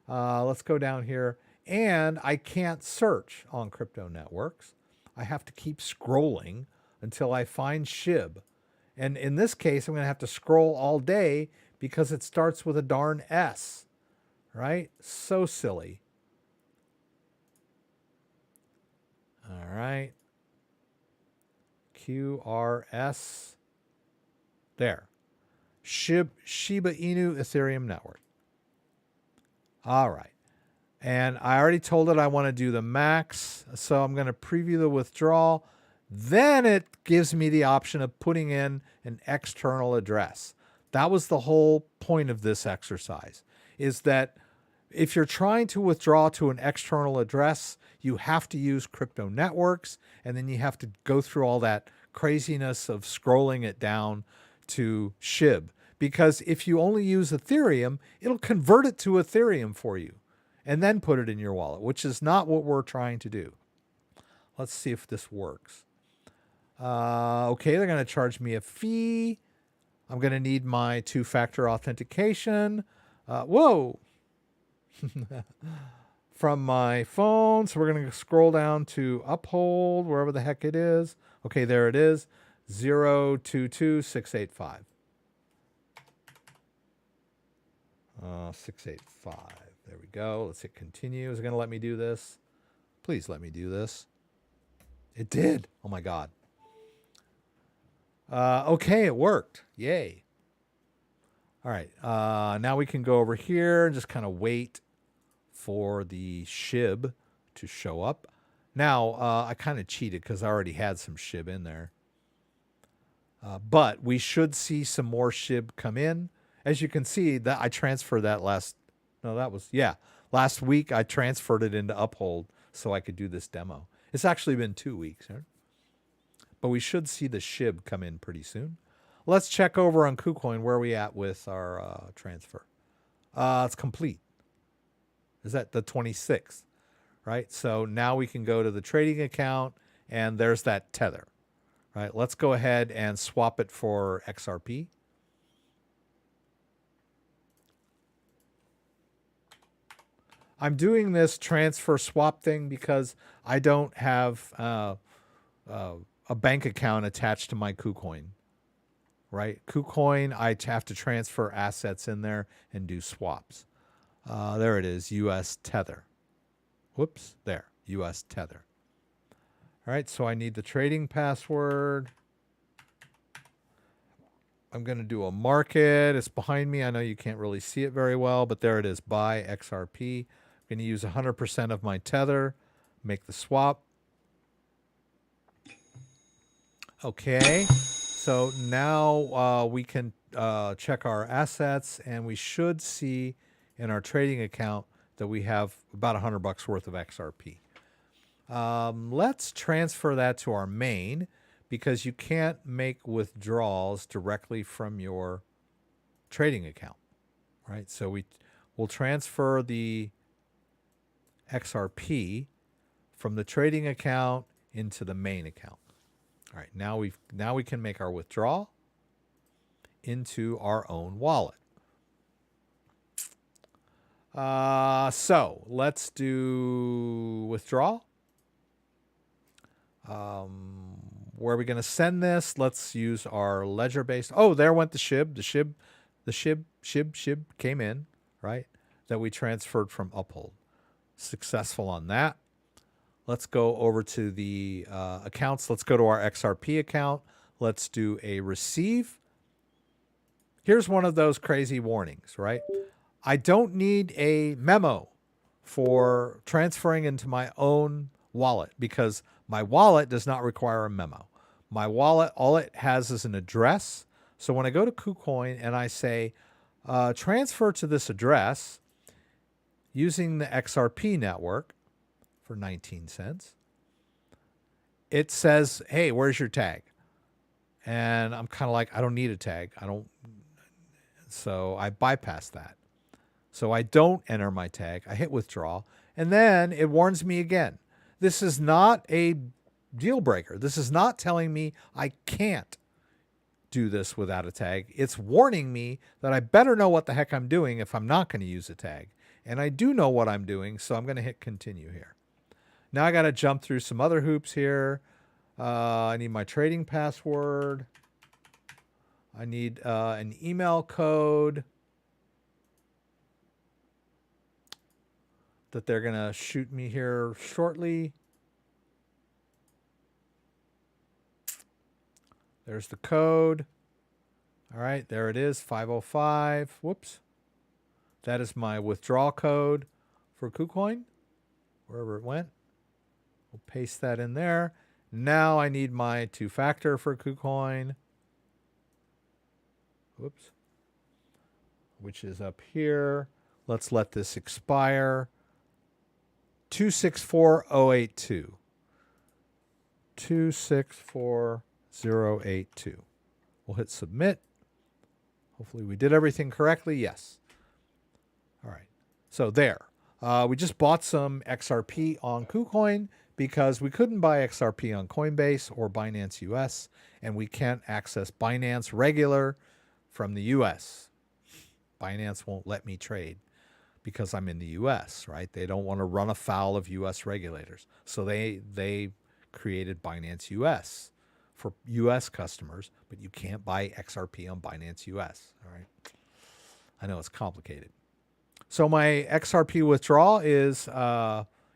Let's go down here. And I can't search on crypto networks. I have to keep scrolling until I find SHIB. And in this case, I'm going to have to scroll all day because it starts with a darn S, right? So silly. All right. QRS. There. Shiba Inu Ethereum Network. All right. And I already told it I want to do the max. So I'm going to preview the withdrawal. Then it gives me the option of putting in an external address. That was the whole point of this exercise, is that if you're trying to withdraw to an external address, you have to use crypto networks, and then you have to go through all that craziness of scrolling it down to SHIB. Because if you only use Ethereum, it'll convert it to Ethereum for you and then put it in your wallet, which is not what we're trying to do. Let's see if this works. Okay, they're going to charge me a fee. I'm going to need my two-factor authentication. Whoa! From my phone. So we're going to scroll down to Uphold, wherever the heck it is. Okay, there it is. 022685. 685. There we go. Let's hit continue. Is it going to let me do this? Please let me do this. It did. Oh my God. Okay, it worked. Yay. All right. Now we can go over here and just kind of wait for the SHIB to show up. Now, I kind of cheated because I already had some SHIB in there. But we should see some more SHIB come in. As you can see, that I transferred that last week I transferred it into Uphold so I could do this demo. It's actually been 2 weeks. Right? But we should see the SHIB come in pretty soon. Let's check over on Kucoin where are we at with our transfer. It's complete. Is that the 26th? Right? So now we can go to the trading account and there's that tether. Right? Let's go ahead and swap it for XRP. I'm doing this transfer swap thing because I don't have a bank account attached to my Kucoin, right? Kucoin, I have to transfer assets in there and do swaps. There it is, US Tether. Whoops, there, US Tether. All right, so I need the trading password. I'm going to do a market. It's behind me. I know you can't really see it very well, but there it is, buy XRP. I'm going to use 100% of my tether, make the swap. Okay, so now we can check our assets, and we should see in our trading account that we have about $100 worth of XRP. Let's transfer that to our main, because you can't make withdrawals directly from your trading account, right? So we'll transfer the XRP from the trading account into the main account. All right, now we can make our withdrawal into our own wallet. So let's do withdrawal. Where are we going to send this? Let's use our ledger-based. Oh, there went the SHIB. The SHIB came in, right? That we transferred from Uphold. Successful on that. Let's go over to the accounts. Let's go to our XRP account. Let's do a receive. Here's one of those crazy warnings, right? I don't need a memo for transferring into my own wallet because my wallet does not require a memo. My wallet, all it has is an address. So when I go to Kucoin and I say, transfer to this address using the XRP network for 19 cents, it says, hey, where's your tag? And I'm kind of like, I don't need a tag. So I bypass that. So I don't enter my tag. I hit withdraw. And then it warns me again. This is not a deal breaker. This is not telling me I can't do this without a tag. It's warning me that I better know what the heck I'm doing if I'm not going to use a tag. And I do know what I'm doing, so I'm going to hit continue here. Now I got to jump through some other hoops here. I need my trading password. I need an email code that they're going to shoot me here shortly. There's the code. All right, there it is, 505. Whoops. That is my withdrawal code for Kucoin, wherever it went. We'll paste that in there. Now I need my two-factor for Kucoin. Whoops. Which is up here. Let's let this expire. 264082. 264082. We'll hit submit. Hopefully we did everything correctly. Yes. All right. So there. We just bought some XRP on Kucoin because we couldn't buy XRP on Coinbase or Binance US, and we can't access Binance regular from the US. Binance won't let me trade because I'm in the US, right? They don't want to run afoul of US regulators. So they created Binance US for US customers, but you can't buy XRP on Binance US, all right? I know it's complicated. So my XRP withdrawal is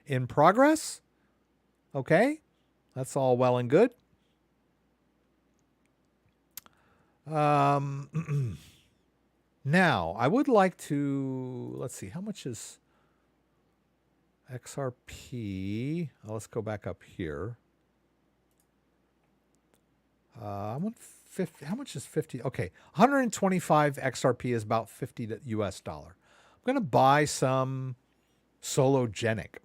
in progress. Okay, that's all well and good. Now, I would like to, let's see, how much is XRP? Let's go back up here. I want 50, how much is 50? Okay, 125 XRP is about $50 US. I'm going to buy some Sologenic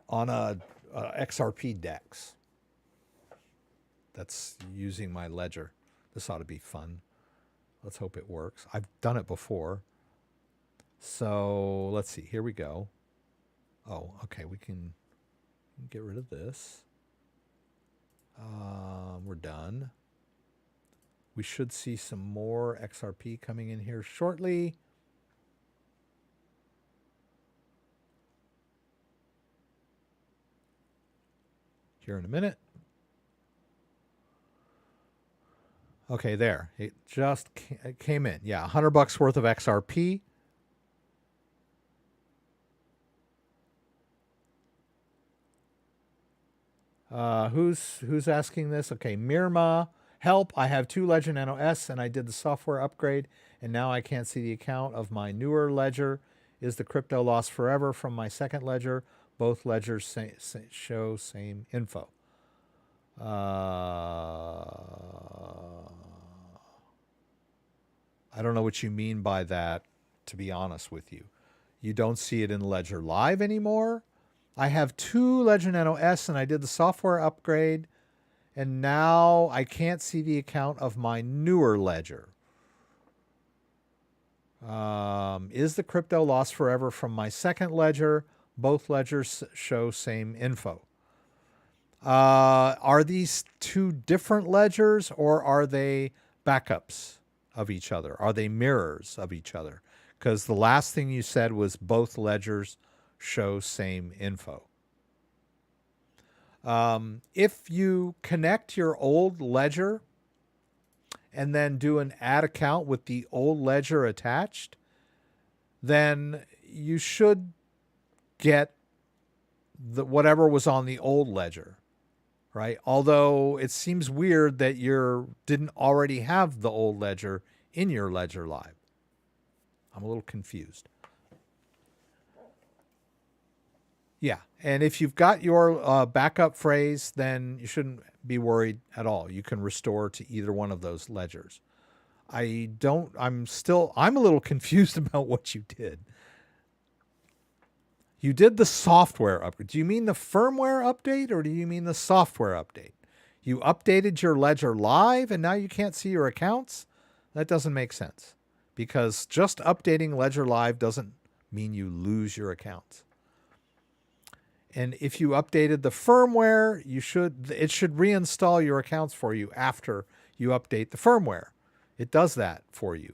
on a XRP DEX. That's using my ledger. This ought to be fun. Let's hope it works. I've done it before. So let's see. Here we go. Oh, okay. We can get rid of this. We're done. We should see some more XRP coming in here shortly. Here in a minute. Okay, there. It just came in. Yeah, $100 worth of XRP. Who's asking this? Okay, Mirma, help. I have 2 Ledger Nano S and I did the software upgrade and now I can't see the account of my newer ledger. Is the crypto lost forever from my second ledger? Both ledgers show same info. I don't know what you mean by that, to be honest with you. You don't see it in Ledger Live anymore? I have 2 Ledger Nano S and I did the software upgrade and now I can't see the account of my newer ledger. Is the crypto lost forever from my second ledger? Both ledgers show same info. Are these 2 different ledgers or are they backups of each other? Are they mirrors of each other? Because the last thing you said was both ledgers show same info. If you connect your old ledger and then do an add account with the old ledger attached, then you should get whatever was on the old ledger, right? Although it seems weird that you didn't already have the old ledger in your Ledger Live. I'm a little confused. Yeah, and if you've got your backup phrase, then you shouldn't be worried at all. You can restore to either one of those ledgers. I'm a little confused about what you did. You did the software upgrade. Do you mean the firmware update or do you mean the software update? You updated your Ledger Live and now you can't see your accounts? That doesn't make sense because just updating Ledger Live doesn't mean you lose your accounts. And if you updated the firmware, it should reinstall your accounts for you after you update the firmware. It does that for you.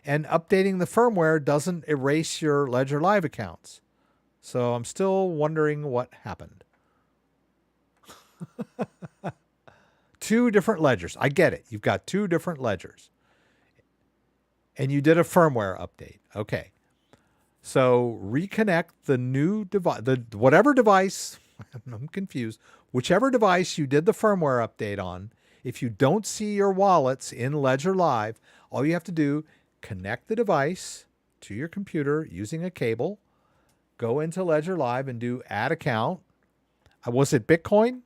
And updating the firmware doesn't erase your Ledger Live accounts. So I'm still wondering what happened. Two different ledgers. I get it. You've got two different ledgers. And you did a firmware update. Okay. So reconnect the new device, whatever device, I'm confused, whichever device you did the firmware update on. If you don't see your wallets in Ledger Live, all you have to do, connect the device to your computer using a cable, go into Ledger Live and do add account. Was it Bitcoin?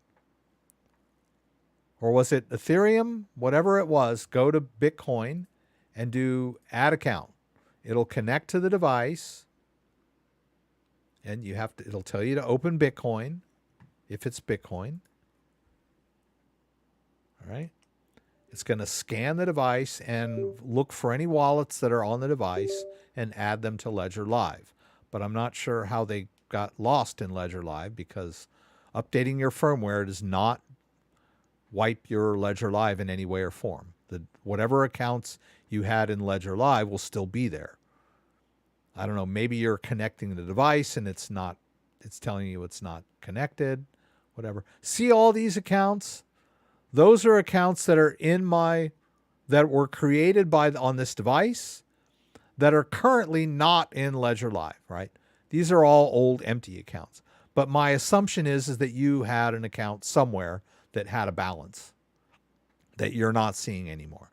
Or was it Ethereum? Whatever it was, go to Bitcoin and do add account. It'll connect to the device. And it'll tell you to open Bitcoin if it's Bitcoin. All right. It's going to scan the device and look for any wallets that are on the device and add them to Ledger Live. But I'm not sure how they got lost in Ledger Live, because updating your firmware does not wipe your Ledger Live in any way or form. Whatever accounts you had in Ledger Live will still be there. I don't know, maybe you're connecting the device and it's telling you it's not connected, whatever. See all these accounts? Those are accounts that are that were created on this device that are currently not in Ledger Live, right? These are all old empty accounts. But my assumption is that you had an account somewhere that had a balance that you're not seeing anymore.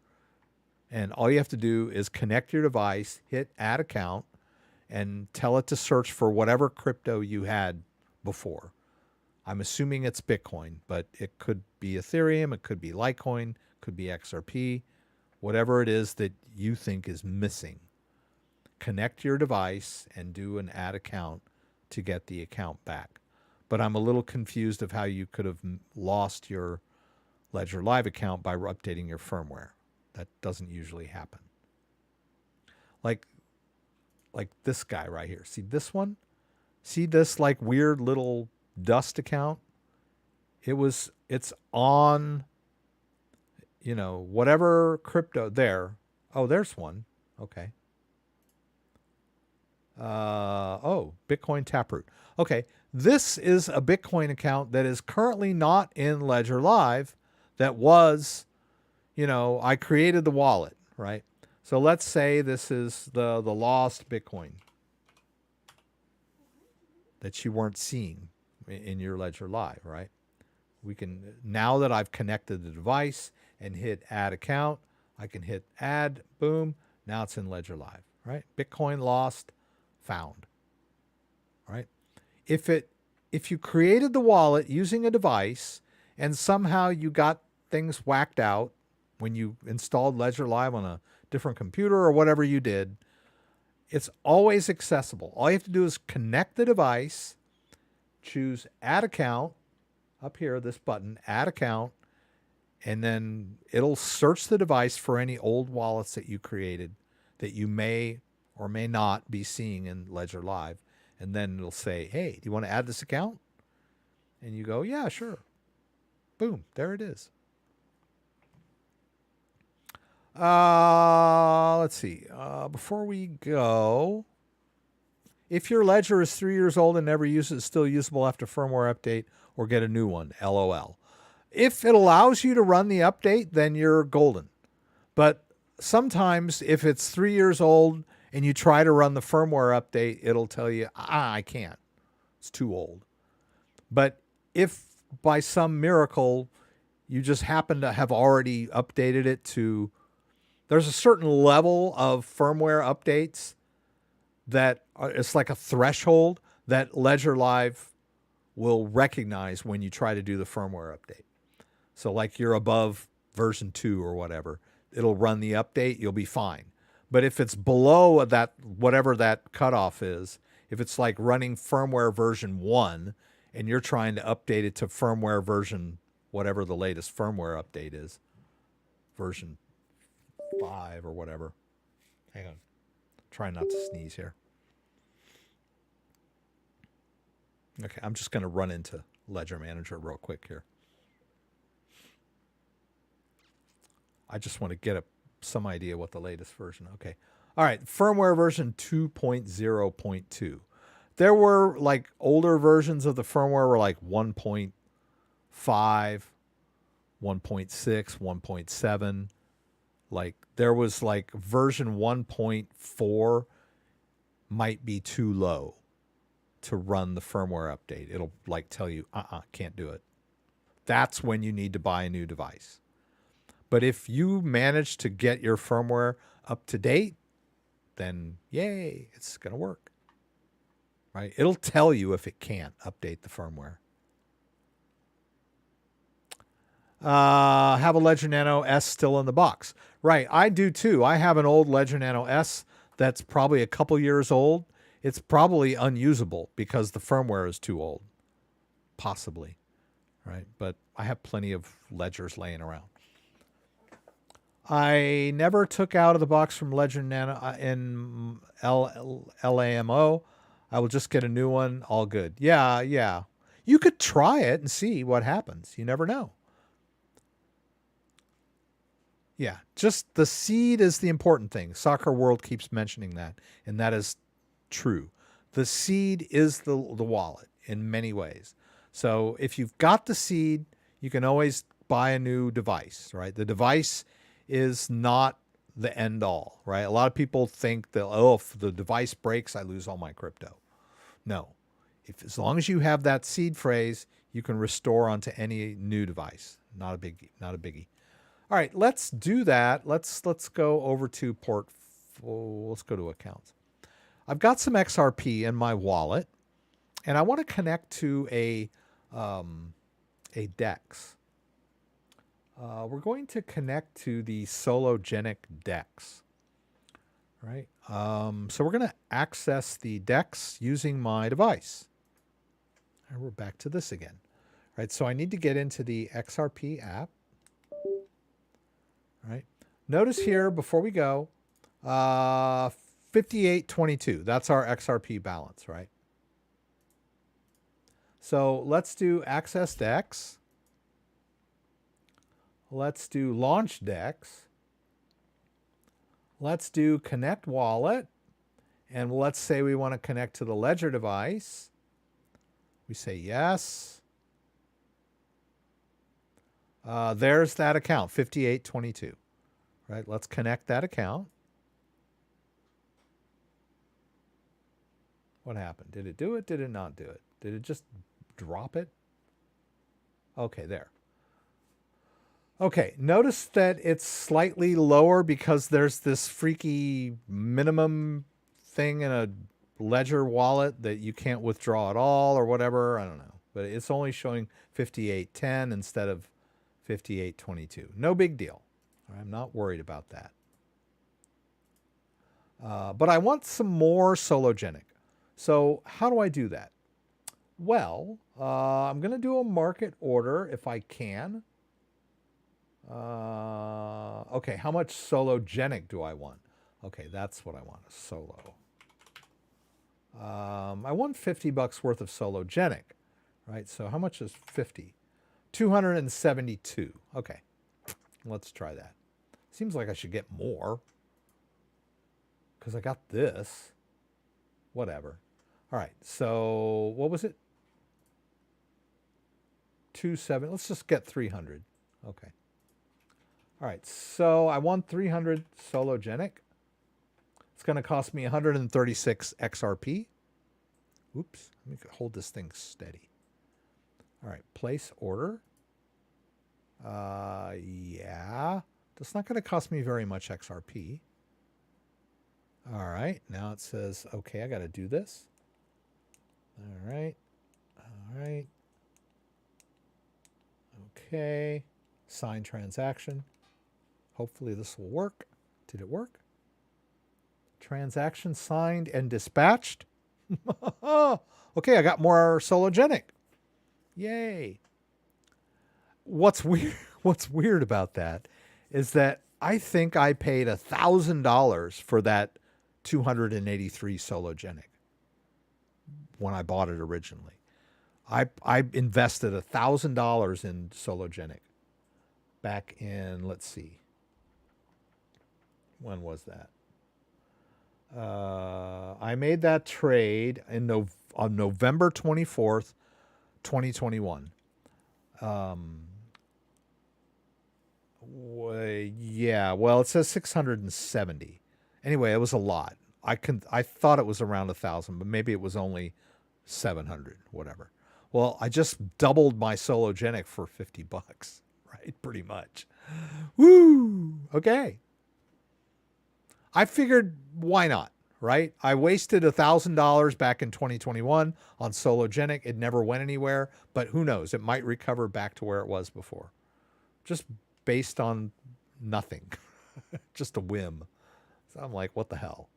And all you have to do is connect your device, hit add account, and tell it to search for whatever crypto you had before. I'm assuming it's Bitcoin, but it could be Ethereum, it could be Litecoin, it could be XRP, whatever it is that you think is missing. Connect your device and do an add account to get the account back. But I'm a little confused of how you could have lost your Ledger Live account by updating your firmware. That doesn't usually happen. Like this guy right here. See this one? See this like weird little dust account? It's on, whatever crypto there. Oh, there's one. Okay. Bitcoin Taproot. Okay. This is a Bitcoin account that is currently not in Ledger Live that was, I created the wallet, right? So let's say this is the lost Bitcoin that you weren't seeing in your Ledger Live, right? Now that I've connected the device and hit add account, I can hit add, boom, now it's in Ledger Live, right? Bitcoin lost, found, right? If you created the wallet using a device and somehow you got things whacked out when you installed Ledger Live on a different computer or whatever you did, it's always accessible. All you have to do is connect the device, choose add account, up here, this button, add account, and then it'll search the device for any old wallets that you created that you may or may not be seeing in Ledger Live. And then it'll say, hey, do you want to add this account? And you go, yeah, sure. Boom, there it is. Let's see. Before we go, if your ledger is 3 years old and never used, it's still usable after firmware update or get a new one. LOL. If it allows you to run the update, then you're golden. But sometimes if it's 3 years old and you try to run the firmware update, it'll tell you, I can't. It's too old. But if by some miracle you just happen to have already updated it to, there's a certain level of firmware updates that it's like a threshold that Ledger Live will recognize when you try to do the firmware update. So like you're above version 2 or whatever, it'll run the update, you'll be fine. But if it's below that, whatever that cutoff is, if it's like running firmware version 1 and you're trying to update it to firmware version, whatever the latest firmware update is, version 5 or whatever. Hang on. Try not to sneeze here. Okay, I'm just going to run into Ledger Manager real quick here. I just want to get some idea what the latest version. Okay. All right, firmware version 2.0.2. There were like older versions of the firmware were like 1.5, 1.6, 1.7. Like there was like version 1.4 might be too low to run the firmware update. It'll like tell you, can't do it. That's when you need to buy a new device. But if you manage to get your firmware up to date, then yay, it's going to work. Right? It'll tell you if it can't update the firmware. Have a Ledger Nano S still in the box. Right, I do too. I have an old Ledger Nano S that's probably a couple years old. It's probably unusable because the firmware is too old. Possibly. Right? But I have plenty of ledgers laying around. I never took out of the box from Ledger Nano in LAMO. I will just get a new one. All good. Yeah. You could try it and see what happens. You never know. Yeah, just the seed is the important thing. Soccer World keeps mentioning that, and that is true. The seed is the wallet in many ways. So if you've got the seed, you can always buy a new device, right? The device is not the end all, right? A lot of people think that, if the device breaks, I lose all my crypto. No. As long as you have that seed phrase, you can restore onto any new device. Not a biggie. All right, let's do that. Let's go over to let's go to accounts. I've got some XRP in my wallet, and I want to connect to a DEX. We're going to connect to the Sologenic DEX. Right? So we're going to access the DEX using my device. And we're back to this again. Right? So I need to get into the XRP app. Right. Notice here before we go, 5822. That's our XRP balance, right? So let's do access DEX. Let's do launch DEX. Let's do connect wallet. And let's say we want to connect to the Ledger device. We say yes. There's that account, 5822. Right? Let's connect that account. What happened? Did it do it? Did it not do it? Did it just drop it? Okay, there. Okay, notice that it's slightly lower because there's this freaky minimum thing in a Ledger wallet that you can't withdraw at all or whatever. I don't know. But it's only showing 5810 instead of 5822. No big deal. I'm not worried about that. But I want some more Sologenic. So how do I do that? Well, I'm going to do a market order if I can. Okay, how much Sologenic do I want? Okay, that's what I want, a Solo. I want $50 worth of Sologenic, right? So how much is 50? 272. Okay, let's try that. Seems like I should get more because I got this. Whatever. All right, so what was it? 270. Let's just get 300. Okay. All right, so I want 300 Sologenic. It's going to cost me 136 XRP. Oops, let me hold this thing steady. All right, place order. Yeah, that's not going to cost me very much XRP. All right, now it says, okay, I got to do this. All right, all right. Okay, sign transaction. Hopefully this will work. Did it work? Transaction signed and dispatched. Okay, I got more Sologenic. Yay. What's weird about that is that I think I paid $1,000 for that 283 Sologenic when I bought it originally. I invested $1,000 in Sologenic back in, let's see, when was that? I made that trade on November 24th, 2021. Yeah, well, it says 670. Anyway, it was a lot. I thought it was around 1,000, but maybe it was only 700, whatever. Well, I just doubled my Sologenic for $50, right? Pretty much. Woo! Okay. I figured, why not, right? I wasted $1,000 back in 2021 on Sologenic. It never went anywhere, but who knows? It might recover back to where it was before. Just based on nothing, just a whim. So I'm like, what the hell?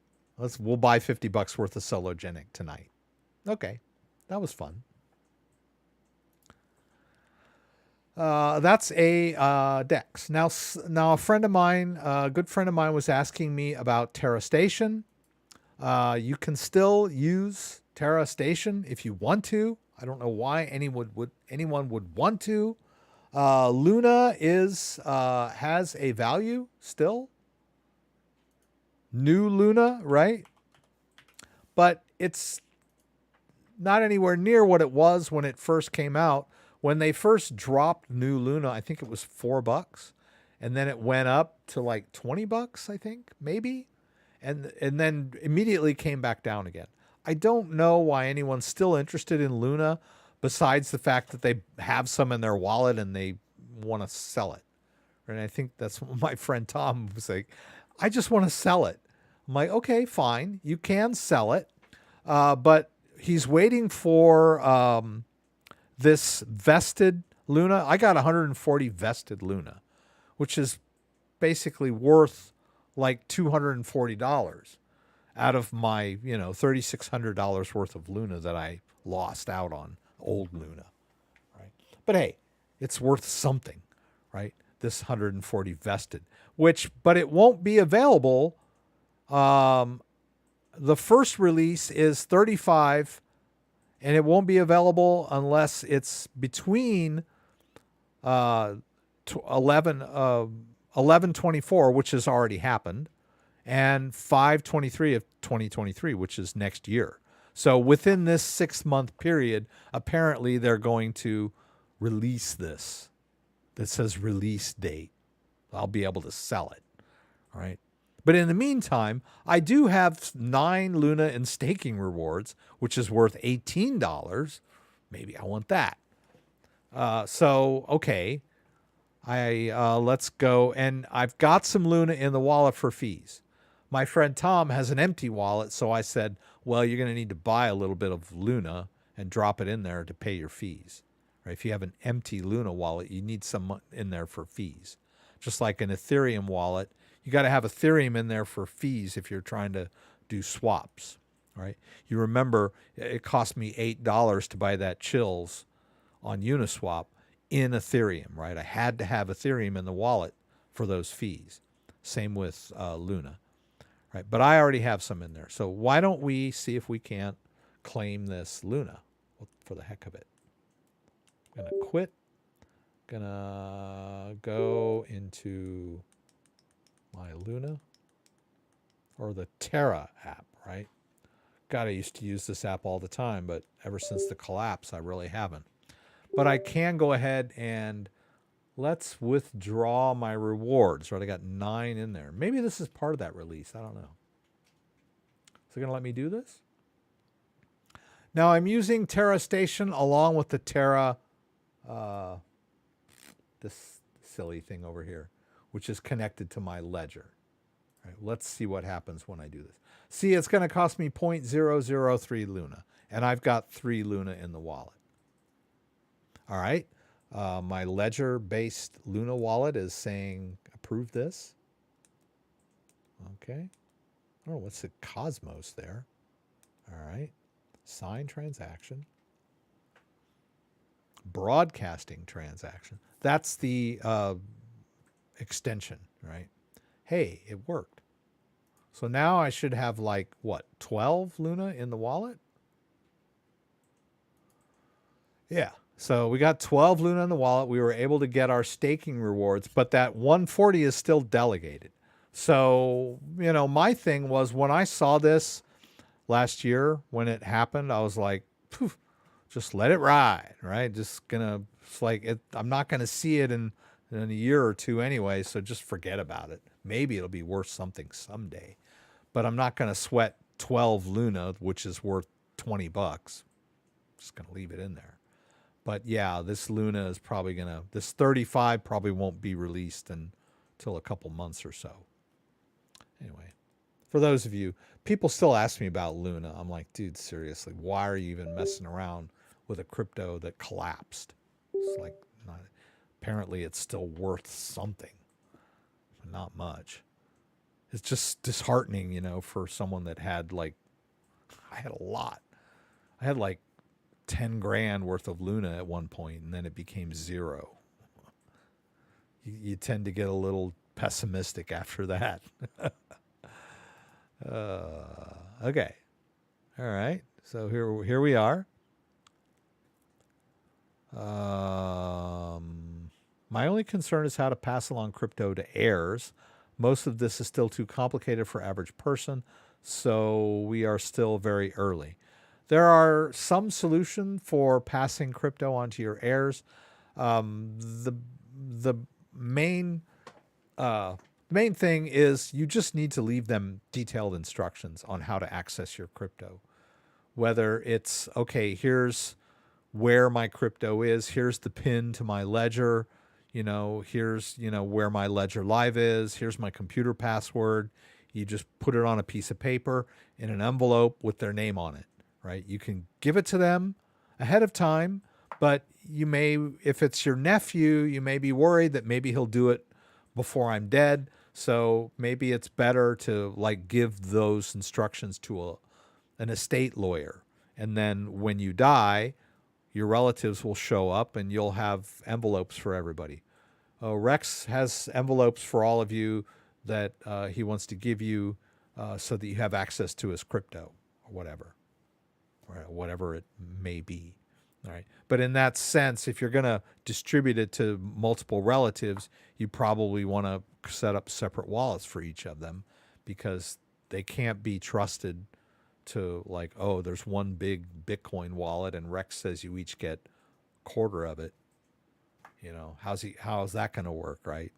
We'll buy $50 worth of Sologenic tonight. Okay, that was fun. That's a DEX. Now a friend of mine, a good friend of mine, was asking me about Terra Station. You can still use Terra Station if you want to. I don't know why anyone would want to. Luna has a value still. New Luna, right? But it's not anywhere near what it was when it first came out. When they first dropped New Luna, I think it was $4, and then it went up to like $20, I think, maybe, and then immediately came back down again. I don't know why anyone's still interested in Luna, besides the fact that they have some in their wallet and they want to sell it. And I think that's what my friend Tom was like, I just want to sell it. I'm like, okay, fine, you can sell it, but he's waiting for this vested Luna. I got 140 vested Luna, which is basically worth like $240 out of my, $3,600 worth of Luna that I lost out on, old Luna, right? But hey, it's worth something, right? This 140 vested, but it won't be available. The first release is 35, and it won't be available unless it's between 11/24, which has already happened, and 5/23 of 2023, which is next year. So within this 6-month period, apparently they're going to release this. That says release date. I'll be able to sell it. All right. But in the meantime, I do have 9 Luna in staking rewards, which is worth $18. Maybe I want that. Okay. Let's go. And I've got some Luna in the wallet for fees. My friend Tom has an empty wallet, so I said, well, you're going to need to buy a little bit of Luna and drop it in there to pay your fees. Right? If you have an empty Luna wallet, you need some in there for fees. Just like an Ethereum wallet, you got to have Ethereum in there for fees if you're trying to do swaps, right? You remember it cost me $8 to buy that Chiliz on Uniswap in Ethereum, right? I had to have Ethereum in the wallet for those fees. Same with Luna, right? But I already have some in there. So why don't we see if we can't claim this Luna for the heck of it? I'm going to quit. Going to go into my Luna or the Terra app, right? God, I used to use this app all the time, but ever since the collapse, I really haven't. But I can go ahead and let's withdraw my rewards, right? I got 9 in there. Maybe this is part of that release. I don't know. Is it going to let me do this? Now I'm using Terra Station along with the Terra, this silly thing over here, which is connected to my ledger. All right, let's see what happens when I do this. See, it's going to cost me 0.003 Luna, and I've got 3 Luna in the wallet. All right, my ledger-based Luna wallet is saying approve this. Okay. Oh, what's the Cosmos there? All right, sign transaction. Broadcasting transaction. That's the extension, right? Hey, it worked. So now I should have like, what, 12 Luna in the wallet? Yeah. So we got 12 Luna in the wallet. We were able to get our staking rewards, but that 140 is still delegated. So, my thing was when I saw this last year when it happened, I was like, poof, just let it ride, right? It's like I'm not gonna see it in a year or two anyway, so just forget about it. Maybe it'll be worth something someday, but I'm not gonna sweat 12 Luna, which is worth $20. Just gonna leave it in there. But yeah, this Luna is probably this 35 probably won't be released until a couple months or so. Anyway, for those of you, people still ask me about Luna. I'm like, dude, seriously, why are you even messing around with a crypto that collapsed? It's like, not, apparently it's still worth something, but not much. It's just disheartening, for someone that had I had a lot. I had 10 grand worth of Luna at one point, and then it became zero. You tend to get a little pessimistic after that. Okay. All right. So here we are. My only concern is how to pass along crypto to heirs. Most of this is still too complicated for average person, so we are still very early. There are some solution for passing crypto onto your heirs. The main main thing is you just need to leave them detailed instructions on how to access your crypto. Whether it's, okay, here's where my crypto is, here's the pin to my ledger, here's, where my ledger live is, here's my computer password. You just put it on a piece of paper in an envelope with their name on it, right? You can give it to them ahead of time, but if it's your nephew, you may be worried that maybe he'll do it before I'm dead. So maybe it's better to give those instructions to an estate lawyer. And then when you die, your relatives will show up and you'll have envelopes for everybody. Rex has envelopes for all of you that he wants to give you so that you have access to his crypto or whatever it may be. All right. But in that sense, if you're going to distribute it to multiple relatives, you probably want to set up separate wallets for each of them because they can't be trusted to there's one big Bitcoin wallet and Rex says you each get a quarter of it. How's that going to work, right?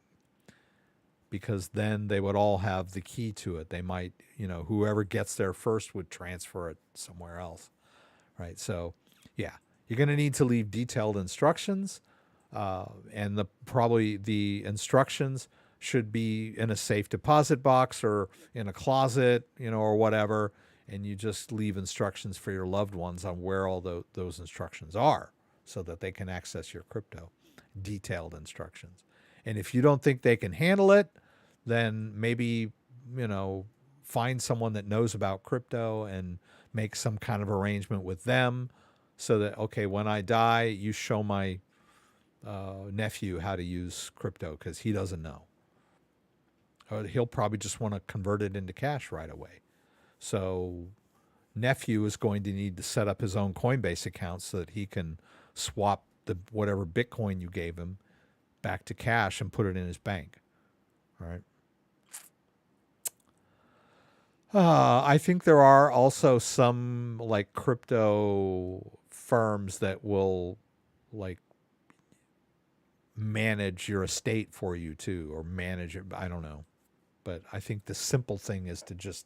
Because then they would all have the key to it. They might, whoever gets there first would transfer it somewhere else, right? So, yeah, you're going to need to leave detailed instructions, and probably the instructions should be in a safe deposit box or in a closet, or whatever, and you just leave instructions for your loved ones on where all those instructions are so that they can access your crypto. Detailed instructions. And if you don't think they can handle it, then maybe, find someone that knows about crypto and make some kind of arrangement with them so that, okay, when I die, you show my nephew how to use crypto because he doesn't know. Or he'll probably just want to convert it into cash right away. So nephew is going to need to set up his own Coinbase account so that he can swap whatever Bitcoin you gave him back to cash and put it in his bank. All right. I think there are also some crypto firms that will manage your estate for you too, or manage it. I don't know. But I think the simple thing is to just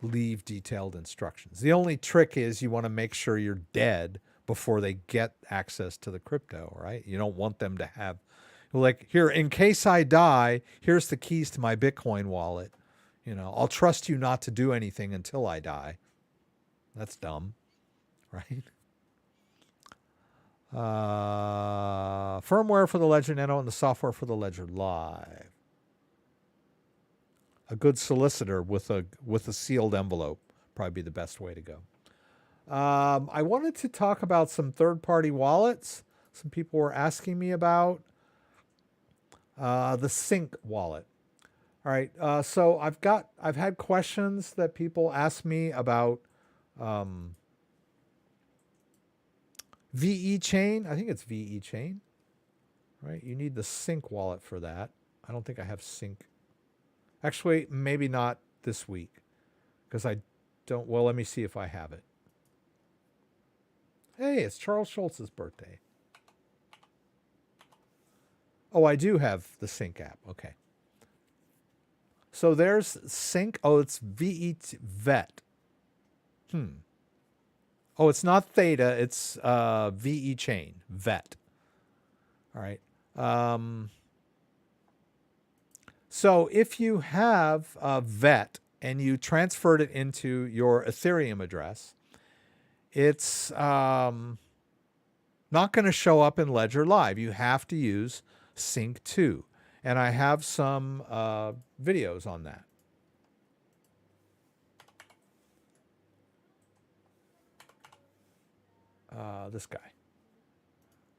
leave detailed instructions. The only trick is you want to make sure you're dead before they get access to the crypto, right? You don't want them to have, here, in case I die, here's the keys to my Bitcoin wallet. I'll trust you not to do anything until I die. That's dumb, right? Firmware for the Ledger Nano and the software for the Ledger Live. A good solicitor with a sealed envelope probably be the best way to go. I wanted to talk about some third-party wallets. Some people were asking me about the Sync wallet. All right, so I've had questions that people ask me about VE chain. I think it's VE chain, right? You need the sync wallet for that. I don't think I have sync. Actually, maybe not this week because I don't. Well, let me see if I have it. Hey, it's Charles Schultz's birthday. Oh, I do have the sync app. Okay. So there's sync. Oh, it's VET. Oh, it's not Theta. It's VE chain. VET. All right. So if you have VET and you transferred it into your Ethereum address, it's not going to show up in Ledger Live. You have to use Sync 2. And I have some videos on that. This guy.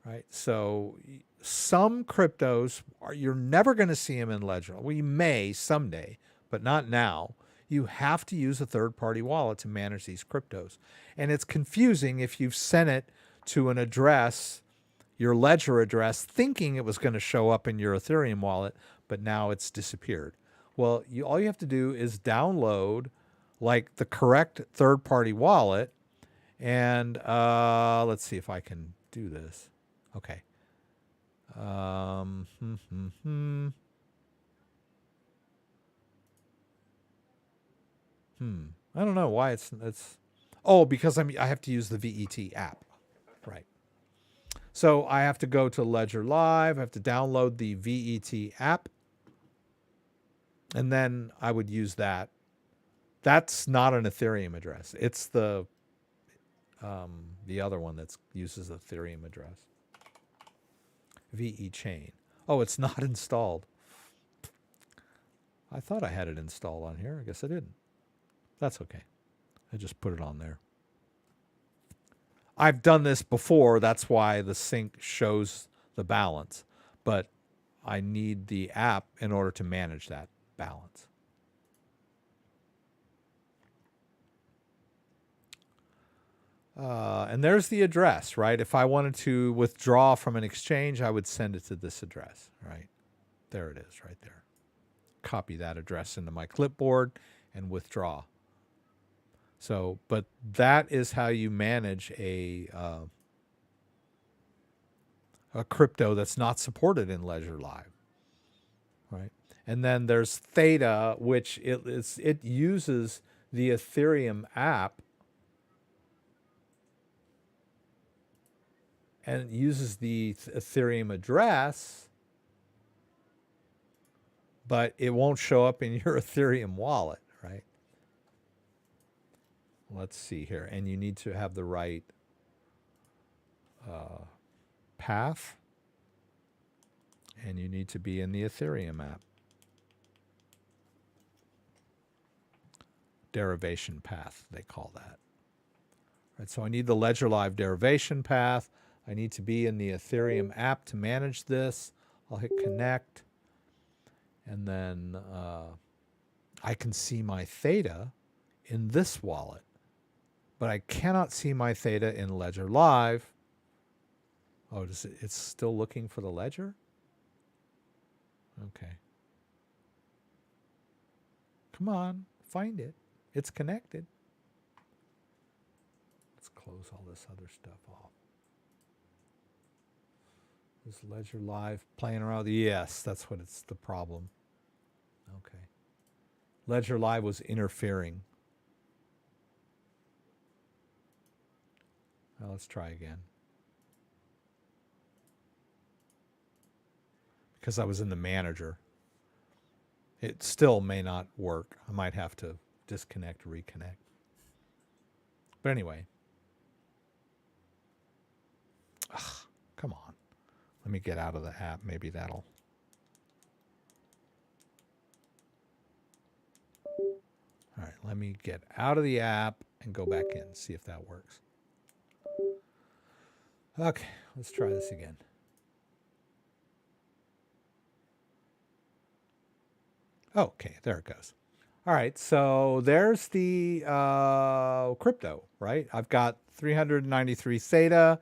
Right? So some cryptos, you're never going to see them in Ledger. We may someday, but not now. You have to use a third-party wallet to manage these cryptos. And it's confusing if you've sent it to an address, your Ledger address, thinking it was going to show up in your Ethereum wallet, but now it's disappeared. Well, all you have to do is download like the correct third-party wallet. And let's see if I can do this. Okay. I don't know why it's oh, because I have to use the VET app. Right. So I have to go to Ledger Live, I have to download the VET app. And then I would use that. That's not an Ethereum address. It's the other one that uses Ethereum address. VE chain. Oh, it's not installed. I thought I had it installed on here. I guess I didn't. That's okay. I just put it on there. I've done this before. That's why the sync shows the balance. But I need the app in order to manage that balance. And there's the address, right? If I wanted to withdraw from an exchange, I would send it to this address, right? There it is, right there. Copy that address into my clipboard and withdraw. So, but that is how you manage a crypto that's not supported in Ledger Live, right? And then there's Theta, which it uses the Ethereum app and uses the Ethereum address, but it won't show up in your Ethereum wallet, right? Let's see here. And you need to have the right path. And you need to be in the Ethereum app. Derivation path, they call that. Right, so I need the Ledger Live derivation path. I need to be in the Ethereum app to manage this. I'll hit connect. And then I can see my Theta in this wallet. But I cannot see my Theta in Ledger Live. Oh, it's still looking for the ledger? Okay. Come on, find it. It's connected. Let's close all this other stuff off. Is Ledger Live playing around? Yes, that's what it's the problem. Okay. Ledger Live was interfering. Well, let's try again. Because I was in the manager. It still may not work. I might have to disconnect, reconnect. But anyway. Ugh, come on. Let me get out of the app. Maybe that'll. All right, let me get out of the app and go back in, see if that works. Okay, let's try this again. Okay, there it goes. All right, so there's the crypto, right? I've got 393 Theta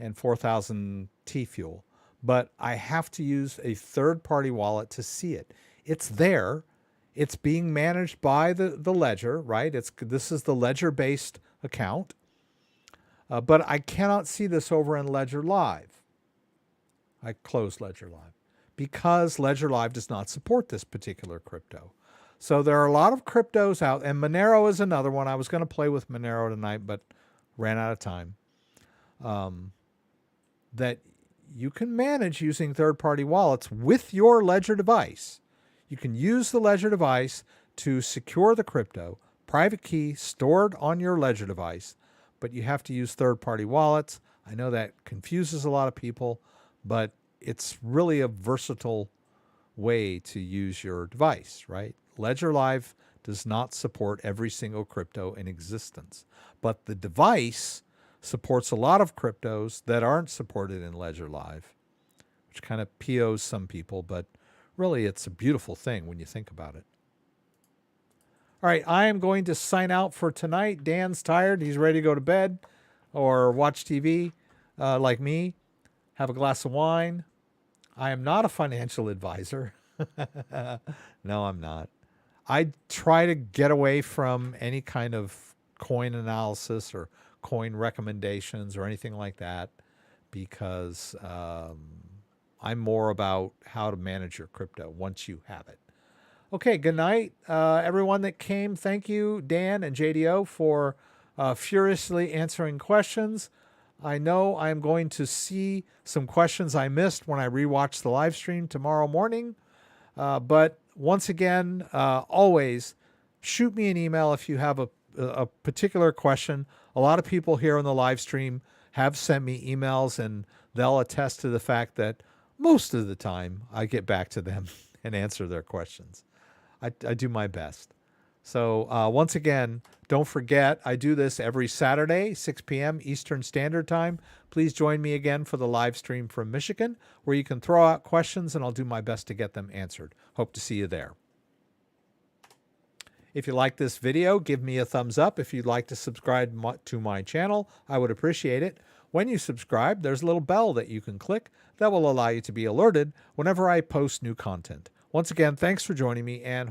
and 4,000 T-Fuel. But I have to use a third-party wallet to see it. It's there. It's being managed by the ledger, right? This is the ledger-based account. But I cannot see this over in Ledger Live. I closed Ledger Live because Ledger Live does not support this particular crypto. So there are a lot of cryptos out, and Monero is another one. I was going to play with Monero tonight, but ran out of time. That you can manage using third-party wallets with your Ledger device. You can use the Ledger device to secure the crypto, private key stored on your Ledger device, but you have to use third-party wallets. I know that confuses a lot of people, but it's really a versatile way to use your device, right? Ledger Live does not support every single crypto in existence, but the device supports a lot of cryptos that aren't supported in Ledger Live, which kind of POs some people, but really it's a beautiful thing when you think about it. All right, I am going to sign out for tonight. Dan's tired. He's ready to go to bed or watch TV like me, have a glass of wine. I am not a financial advisor. No, I'm not. I try to get away from any kind of coin analysis or coin recommendations or anything like that because I'm more about how to manage your crypto once you have it. Okay, good night, everyone that came. Thank you, Dan and JDO, for furiously answering questions. I know I'm going to see some questions I missed when I rewatch the live stream tomorrow morning. But once again, always shoot me an email if you have a particular question. A lot of people here on the live stream have sent me emails, and they'll attest to the fact that most of the time I get back to them and answer their questions. I do my best. So once again, don't forget, I do this every Saturday, 6 p.m. Eastern Standard Time. Please join me again for the live stream from Michigan, where you can throw out questions and I'll do my best to get them answered. Hope to see you there. If you like this video, give me a thumbs up. If you'd like to subscribe to my channel, I would appreciate it. When you subscribe, there's a little bell that you can click that will allow you to be alerted whenever I post new content. Once again, thanks for joining me, and hope